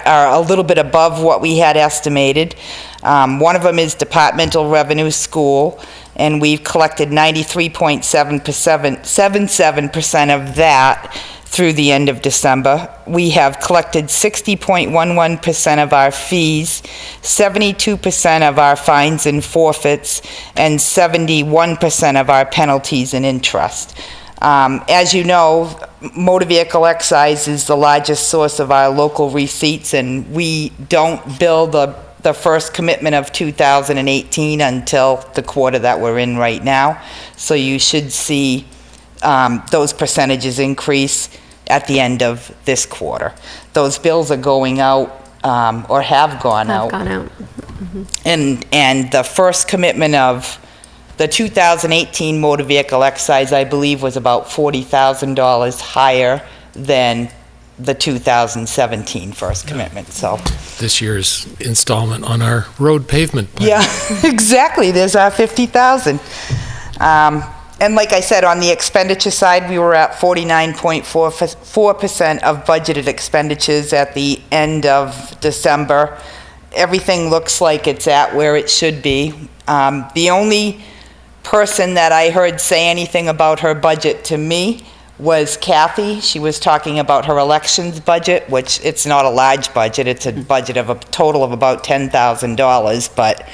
are a little bit above what we had estimated. One of them is departmental revenue school, and we've collected 93.77% of that through the end of December. We have collected 60.11% of our fees, 72% of our fines and forfeits, and 71% of our penalties and interest. As you know, motor vehicle excise is the largest source of our local receipts, and we don't bill the first commitment of 2018 until the quarter that we're in right now. So you should see those percentages increase at the end of this quarter. Those bills are going out, or have gone out. And the first commitment of the 2018 motor vehicle excise, I believe, was about $40,000 higher than the 2017 first commitment, so. This year's installment on our road pavement plan. Yeah, exactly, there's our 50,000. And like I said, on the expenditure side, we were at 49.4% of budgeted expenditures at the end of December. Everything looks like it's at where it should be. The only person that I heard say anything about her budget to me was Kathy. She was talking about her elections budget, which it's not a large budget. It's a budget of a total of about $10,000, but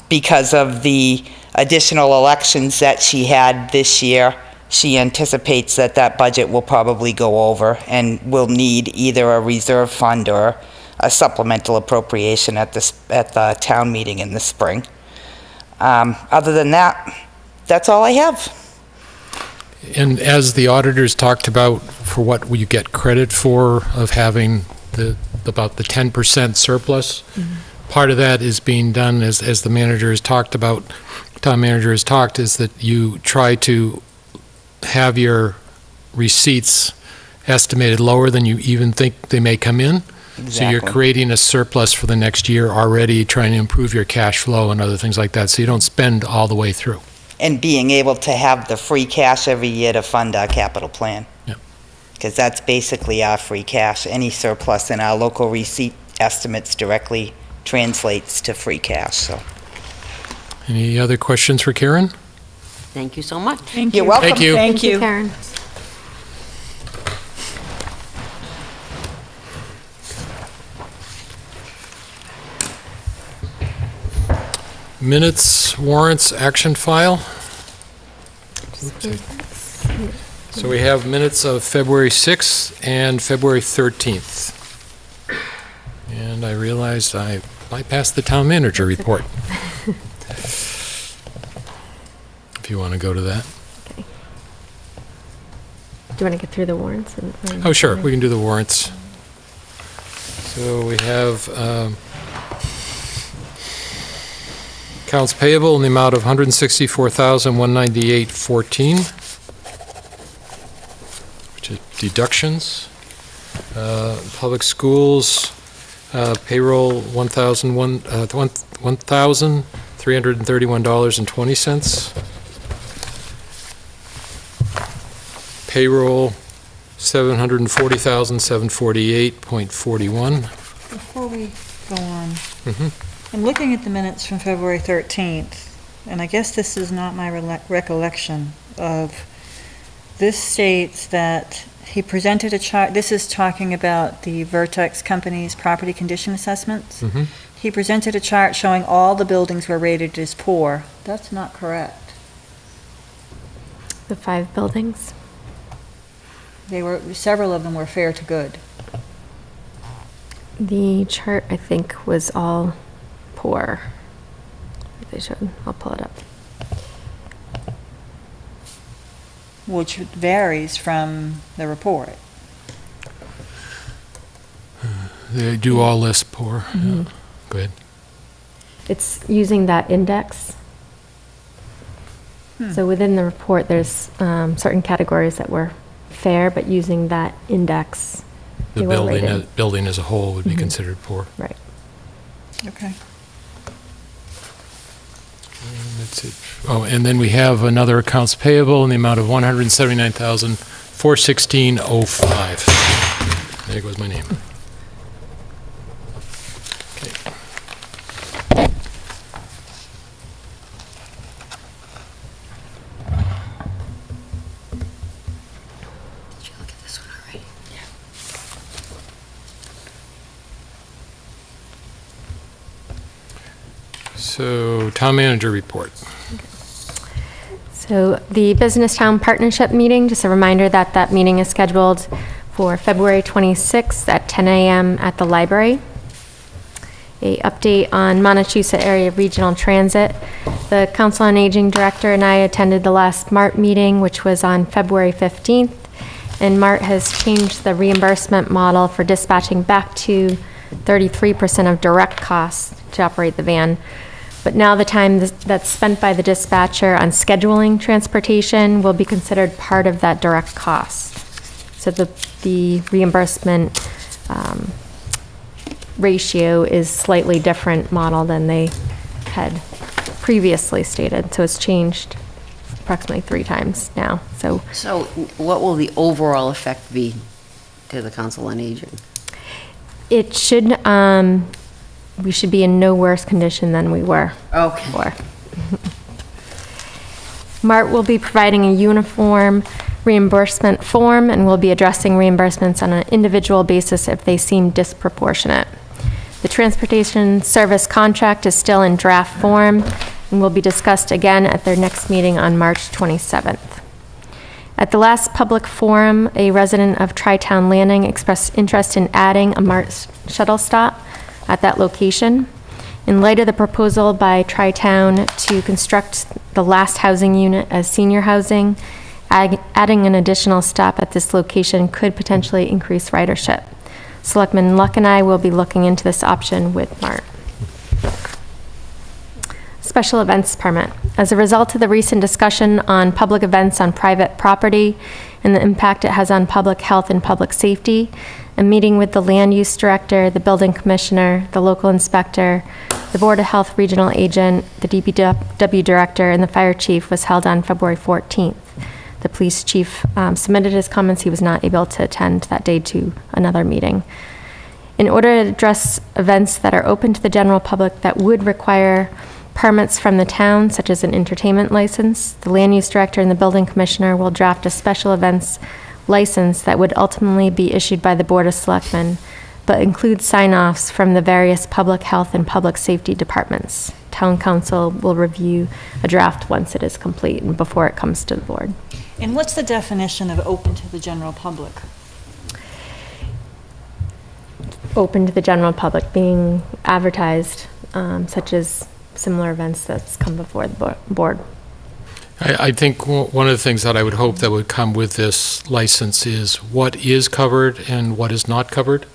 because of the additional elections that she had this year, she anticipates that budget will probably go over and will need either a reserve fund or a supplemental appropriation at the town meeting in the spring. Other than that, that's all I have. And as the auditors talked about, for what you get credit for of having about the 10% surplus, part of that is being done, as the manager has talked about, town manager has talked, is that you try to have your receipts estimated lower than you even think they may come in. Exactly. So you're creating a surplus for the next year already, trying to improve your cash flow and other things like that, so you don't spend all the way through. And being able to have the free cash every year to fund our capital plan. Yep. Because that's basically our free cash. Any surplus in our local receipt estimates directly translates to free cash, so. Any other questions for Karen? Thank you so much. Thank You're you. welcome. Thank you. Thank you. Karen. Minutes, warrants, action file. So we have minutes of February 6th and February 13th. And I realized I bypassed the town manager report. If you want to go to that. Okay. Do you want to get through the warrants? Oh, sure, we can do the warrants. So we have Accounts payable in the amount of $164,198.14, which is deductions. Public schools, payroll $1,331.20. Payroll $740,748.41. Before we go on, I'm looking at the minutes from February 13th, and I guess this is not my recollection of, this states that he presented a chart, this is talking about the Vertex Company's property condition assessments. He presented a chart showing all the buildings were rated as poor. That's not correct. The 5 buildings. Several of them were fair to good. The chart, I think, was all poor. They should. I'll pull it up. Which varies from the report. They do all list poor. Yeah. Go ahead. It's using that index. So within the report, there's certain categories that were fair, but using that index, The they were rated. building as a whole would be considered poor. Right. Okay. That's it. Oh, and then we have another accounts payable in the amount of $179,416.05. There goes my name. Okay. Did you look at this one already? So, town manager report. So the Business Town Partnership meeting, just a reminder that that meeting is scheduled for February 26th at 10 a.m. at the library. A update on Montechusett Area Regional Transit. The Council on Aging Director and I attended the last MART meeting, which was on February 15th, and MART has changed the reimbursement model for dispatching back to 33% of direct costs to operate the van. But now the time that's spent by the dispatcher on scheduling transportation will be considered part of that direct cost. So the reimbursement ratio is slightly different model than they had previously stated. So it's changed approximately 3 times now. So what will the overall effect be to the Council on Aging? it should, we should be in no worse condition than we were before. MART will be providing a uniform reimbursement form and will be addressing reimbursements on an individual basis if they seem disproportionate. The transportation service contract is still in draft form and will be discussed again at their next meeting on March 27th. At the last public forum, a resident of Tri-Town Landing expressed interest in adding a MART shuttle stop at that location. In light of the proposal by Tri-Town to construct the last housing unit as senior housing, adding an additional stop at this location could potentially increase ridership. Selectman Luck and I will be looking into this option with MART. Special events permit. As a result of the recent discussion on public events on private property and the impact it has on public health and public safety, a meeting with the land use director, the building commissioner, the local inspector, the Board of Health regional agent, the DPW director, and the fire chief was held on February 14th. The police chief submitted his comments. He was not able to attend that day to another meeting. In order to address events that are open to the general public that would require permits from the town, such as an entertainment license, the land use director and the building commissioner will draft a special events license that would ultimately be issued by the Board of Selectmen, but includes sign-offs from the various public health and public safety departments. Town council will review a draft once it is complete and before it comes to the board. And what's the definition of open to the general public? Open to the general public, being advertised, such as similar events that's come before the board. I think one of the things that I would hope that would come with this license is what is covered and what is not covered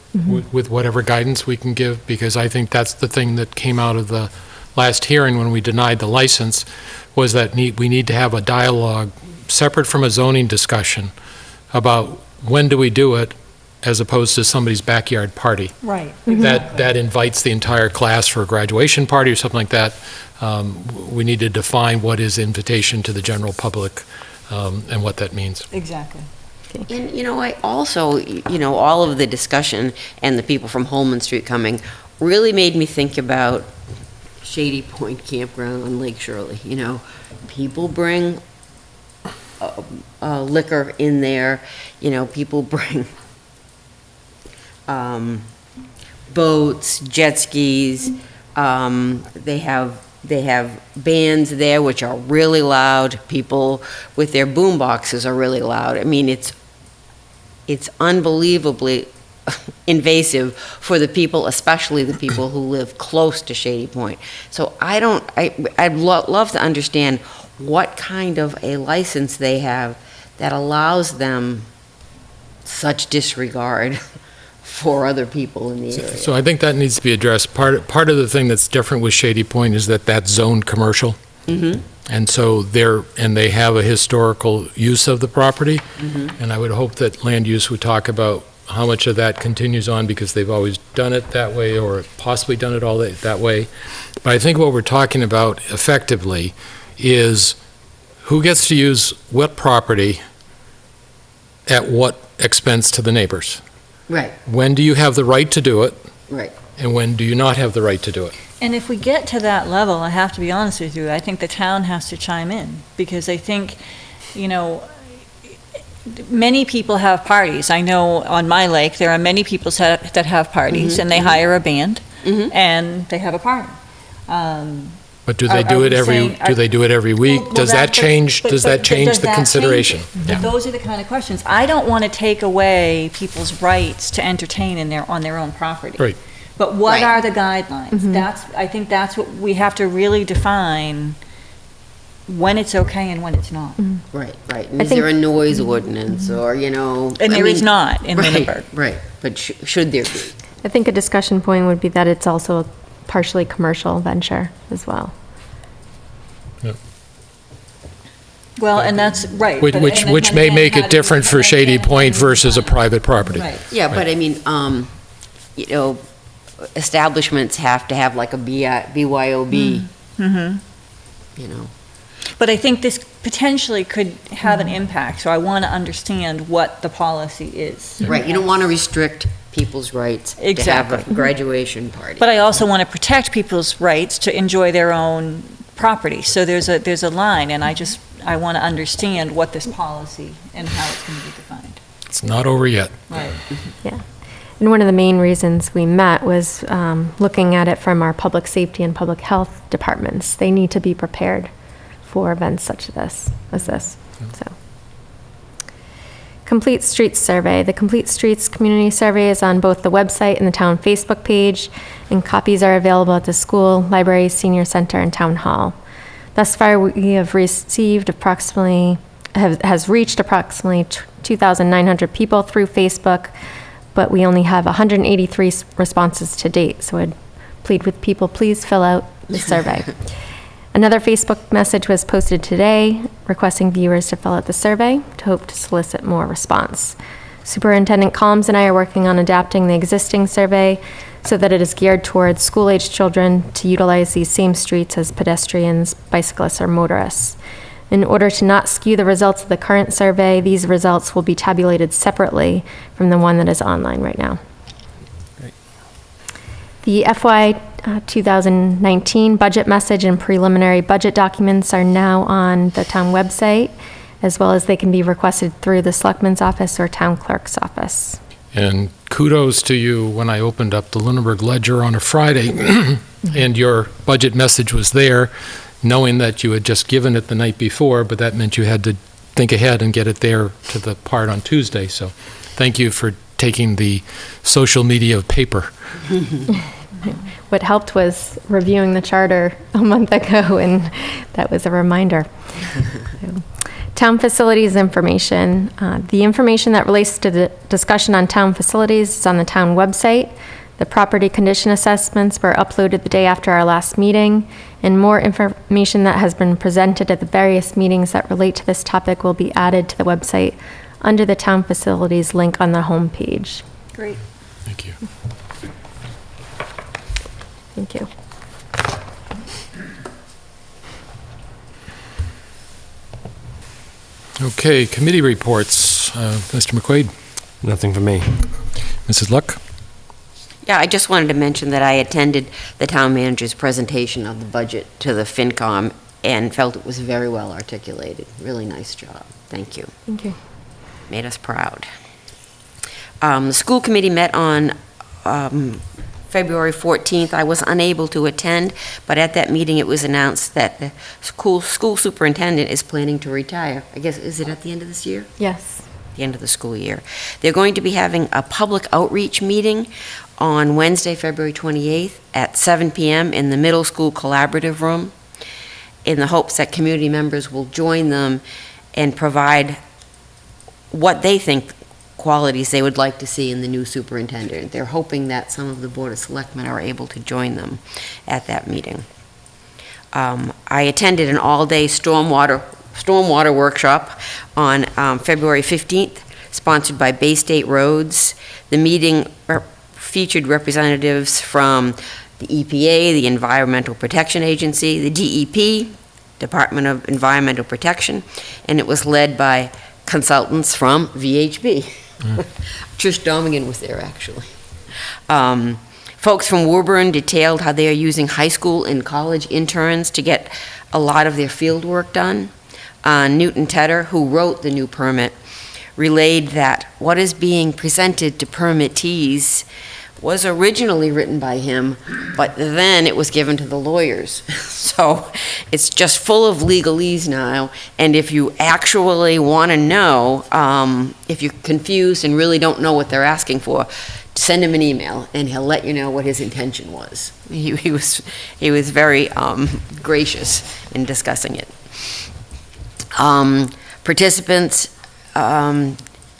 with whatever guidance we can give, because I think that's the thing that came out of the last hearing when we denied the license was that we need to have a dialogue separate from a zoning discussion about when do we do it as opposed to somebody's backyard party. Right. That invites the entire class for a graduation party or something like that. We need to define what is invitation to the general public and what that means. Exactly. And, I also, all of the discussion and the people from Holman Street coming really made me think about Shady Point Campground on Lake Shirley. People bring liquor in there, people bring boats, jet skis, they have bands there which are really loud. People with their boom boxes are really loud. I mean, it's unbelievably invasive for the people, especially the people who live close to Shady Point. So I'd love to understand what kind of a license they have that allows them such disregard for other people in the area. So I think that needs to be addressed. Part of the thing that's different with Shady Point is that that's zoned commercial. Mm-hmm. And so they have a historical use of the property. Mm-hmm. And I would hope that land use would talk about how much of that continues on because they've always done it that way or possibly done it all that way. But I think what we're talking about effectively is who gets to use what property at what expense to the neighbors. Right, When do you have the right to do it, right. and when do you not have the right to do it? And if we get to that level, I have to be honest with you, I think the town has to chime in, because I think, many people have parties. I know on my lake, there are many people that have parties, and they hire a band, and they have a party. But do they do it every week? Well, Does that change does the that change consideration? it? But those are the kind of questions. I don't want to take away people's rights to entertain on their own property. Right. But what Right. are the guidelines? I think that's what we have to really define, when it's okay and when it's not. Right. And is there a noise ordinance or, And there is not in Lunenburg. Right, but should there be? I think a discussion point would be that it's also a partially commercial venture as well. Well, and that's right. Which may make it different for Shady Point versus a private property. Right. Yeah, but I mean, establishments have to have like a BYOB, But I think this potentially could have an impact, so I want to understand what the policy is. Right, you don't want to restrict people's rights to have Exactly. a graduation party. But I also want to protect people's rights to enjoy their own property. So there's a line, and I want to understand what this policy and how it's going to be defined. It's not over yet. Right. Yeah. And one of the main reasons we met was looking at it from our public safety and public health departments. They need to be prepared for events such as this. So, Complete Streets Survey. The Complete Streets Community Survey is on both the website and the town Facebook page, and copies are available at the school, library, senior center, and town hall. Thus far, we have received has reached approximately 2,900 people through Facebook, but we only have 183 responses to date. So I'd plead with people, please fill out the survey. Another Facebook message was posted today requesting viewers to fill out the survey to hope to solicit more response. Superintendent Collins and I are working on adapting the existing survey so that it is geared towards school-aged children to utilize these same streets as pedestrians, bicyclists, or motorists. In order to not skew the results of the current survey, these results will be tabulated separately from the one that is online right now. Great. The FY 2019 budget message and preliminary budget documents are now on the town website, as well as they can be requested through the Selectmen's office or town clerk's office. And kudos to you when I opened up the Lunenburg Ledger on a Friday and your budget message was there, knowing that you had just given it the night before, but that meant you had to think ahead and get it there to the part on Tuesday. So thank you for taking the social media of paper. What helped was reviewing the charter a month ago, and that was a reminder. Town facilities information. The information that relates to the discussion on town facilities is on the town website. The property condition assessments were uploaded the day after our last meeting, and more information that has been presented at the various meetings that relate to this topic will be added to the website under the town facilities link on the homepage. Great. Thank you. Thank you. Okay, committee reports. Mr. McQuaid? Nothing for me. Mrs. Luck? Yeah, I just wanted to mention that I attended the town manager's presentation of the budget to the FinCom and felt it was very well articulated. Really nice job. Thank you. Thank you. Made us proud. The school committee met on February 14th. I was unable to attend, but at that meeting it was announced that the school superintendent is planning to retire. I guess, is it at the end of this year? Yes. The end of the school year. They're going to be having a public outreach meeting on Wednesday, February 28th at 7 p.m. in the middle school collaborative room, in the hopes that community members will join them and provide what they think qualities they would like to see in the new superintendent. They're hoping that some of the Board of Selectmen are able to join them at that meeting. I attended an all-day stormwater workshop on February 15th, sponsored by Bay State Roads. The meeting featured representatives from the EPA, the Environmental Protection Agency, the DEP, Department of Environmental Protection, and it was led by consultants from VHB. Trish Domingan was there, actually. Folks from Woburn detailed how they are using high school and college interns to get a lot of their field work done. Newton Tedder, who wrote the new permit, relayed that what is being presented to permittees was originally written by him, but then it was given to the lawyers. So it's just full of legalese now, and if you actually want to know, if you're confused and really don't know what they're asking for, send him an email, and he'll let you know what his intention was. He was very gracious in discussing it. Participants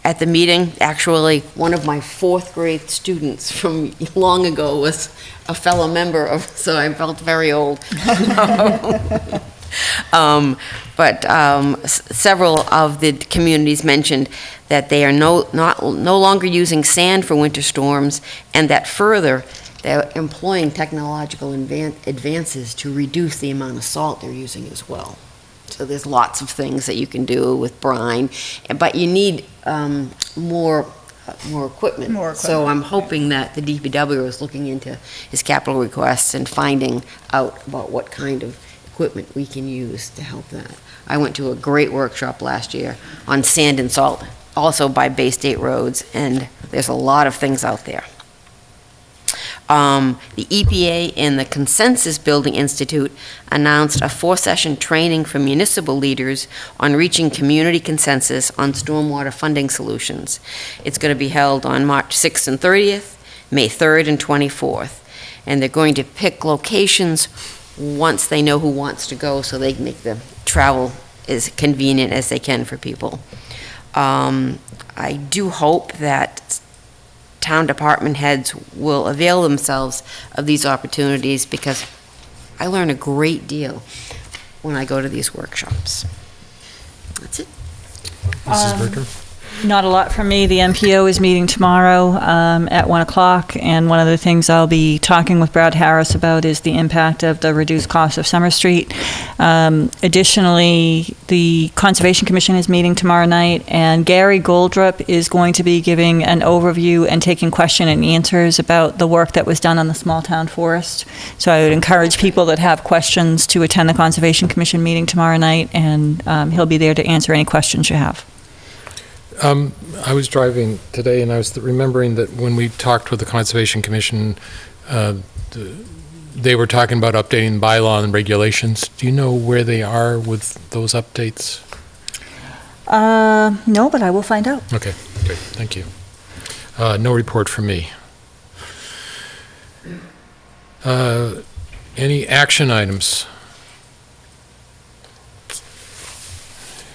at the meeting, actually, one of my fourth grade students from long ago was a fellow member of, so I felt very old. Several of the communities mentioned that they are no longer using sand for winter storms, and that further, they're employing technological advances to reduce the amount of salt they're using as well. So there's lots of things that you can do with brine, but you need more equipment. So I'm hoping that the DPW is looking into his capital requests and finding out about what kind of equipment we can use to help that. I went to a great workshop last year on sand and salt, also by Bay State Roads, and there's a lot of things out there. The EPA and the Consensus Building Institute announced a 4-session training for municipal leaders on reaching community consensus on stormwater funding solutions. It's going to be held on March 6th and 30th, May 3rd and 24th. And they're going to pick locations once they know who wants to go, so they can make the travel as convenient as they can for people. I do hope that town department heads will avail themselves of these opportunities, because I learn a great deal when I go to these workshops. That's it. Mrs. Berger? Not a lot from me. The MPO is meeting tomorrow at 1 o'clock, and one of the things I'll be talking with Brad Harris about is the impact of the reduced cost of Summer Street. Additionally, the Conservation Commission is meeting tomorrow night, and Gary Goldrup is going to be giving an overview and taking question and answers about the work that was done on the small town forest. So I would encourage people that have questions to attend the Conservation Commission meeting tomorrow night, and he'll be there to answer any questions you have. I was driving today, and I was remembering that when we talked with the Conservation Commission, they were talking about updating the bylaw and regulations. Do you know where they are with those updates? No, but I will find out. Okay, great, thank you. No report from me. Any action items?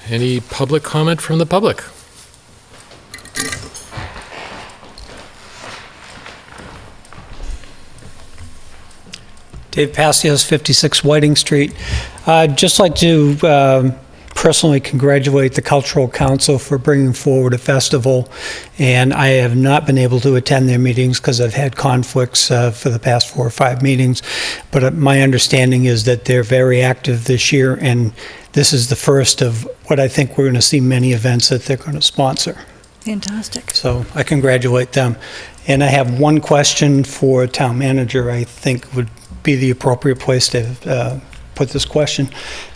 Any public comment from the public? Dave Passios, 56 Whiting Street. I'd just like to personally congratulate the Cultural Council for bringing forward a festival, and I have not been able to attend their meetings because I've had conflicts for the past 4 or 5 meetings, but my understanding is that they're very active this year, and this is the first of what I think we're going to see many events that they're going to sponsor. Fantastic. So I congratulate them. And I have one question for town manager, I think would be the appropriate place to put this question.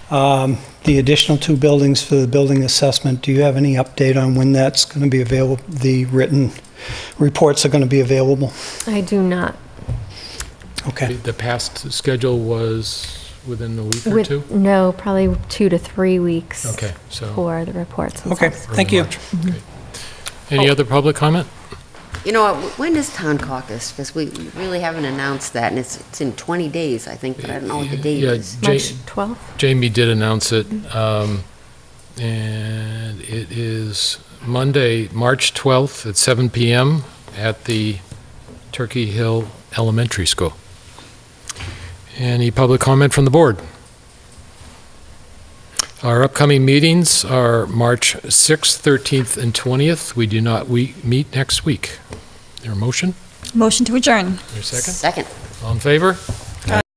The additional 2 buildings for the building assessment, do you have any update on when that's going to be available? The written reports are going to be available? I do not. Okay. The past schedule was within a week or 2? No, probably 2 to 3 weeks. Okay, so For the reports. Okay, themselves. thank you. March. Okay. Any other public comment? You know, what, when is town caucus? Because we really haven't announced that, and it's in 20 days, I think, but I don't know what the date Yeah, is. March 12th? Jamie did announce it, and it is Monday, March 12th at 7 PM at the Turkey Hill Elementary School. Any public comment from the board? Our upcoming meetings are March 6th, 13th, and 20th. We do not meet next week. Is there a motion? Motion to adjourn. Is there a second? Second. All in favor?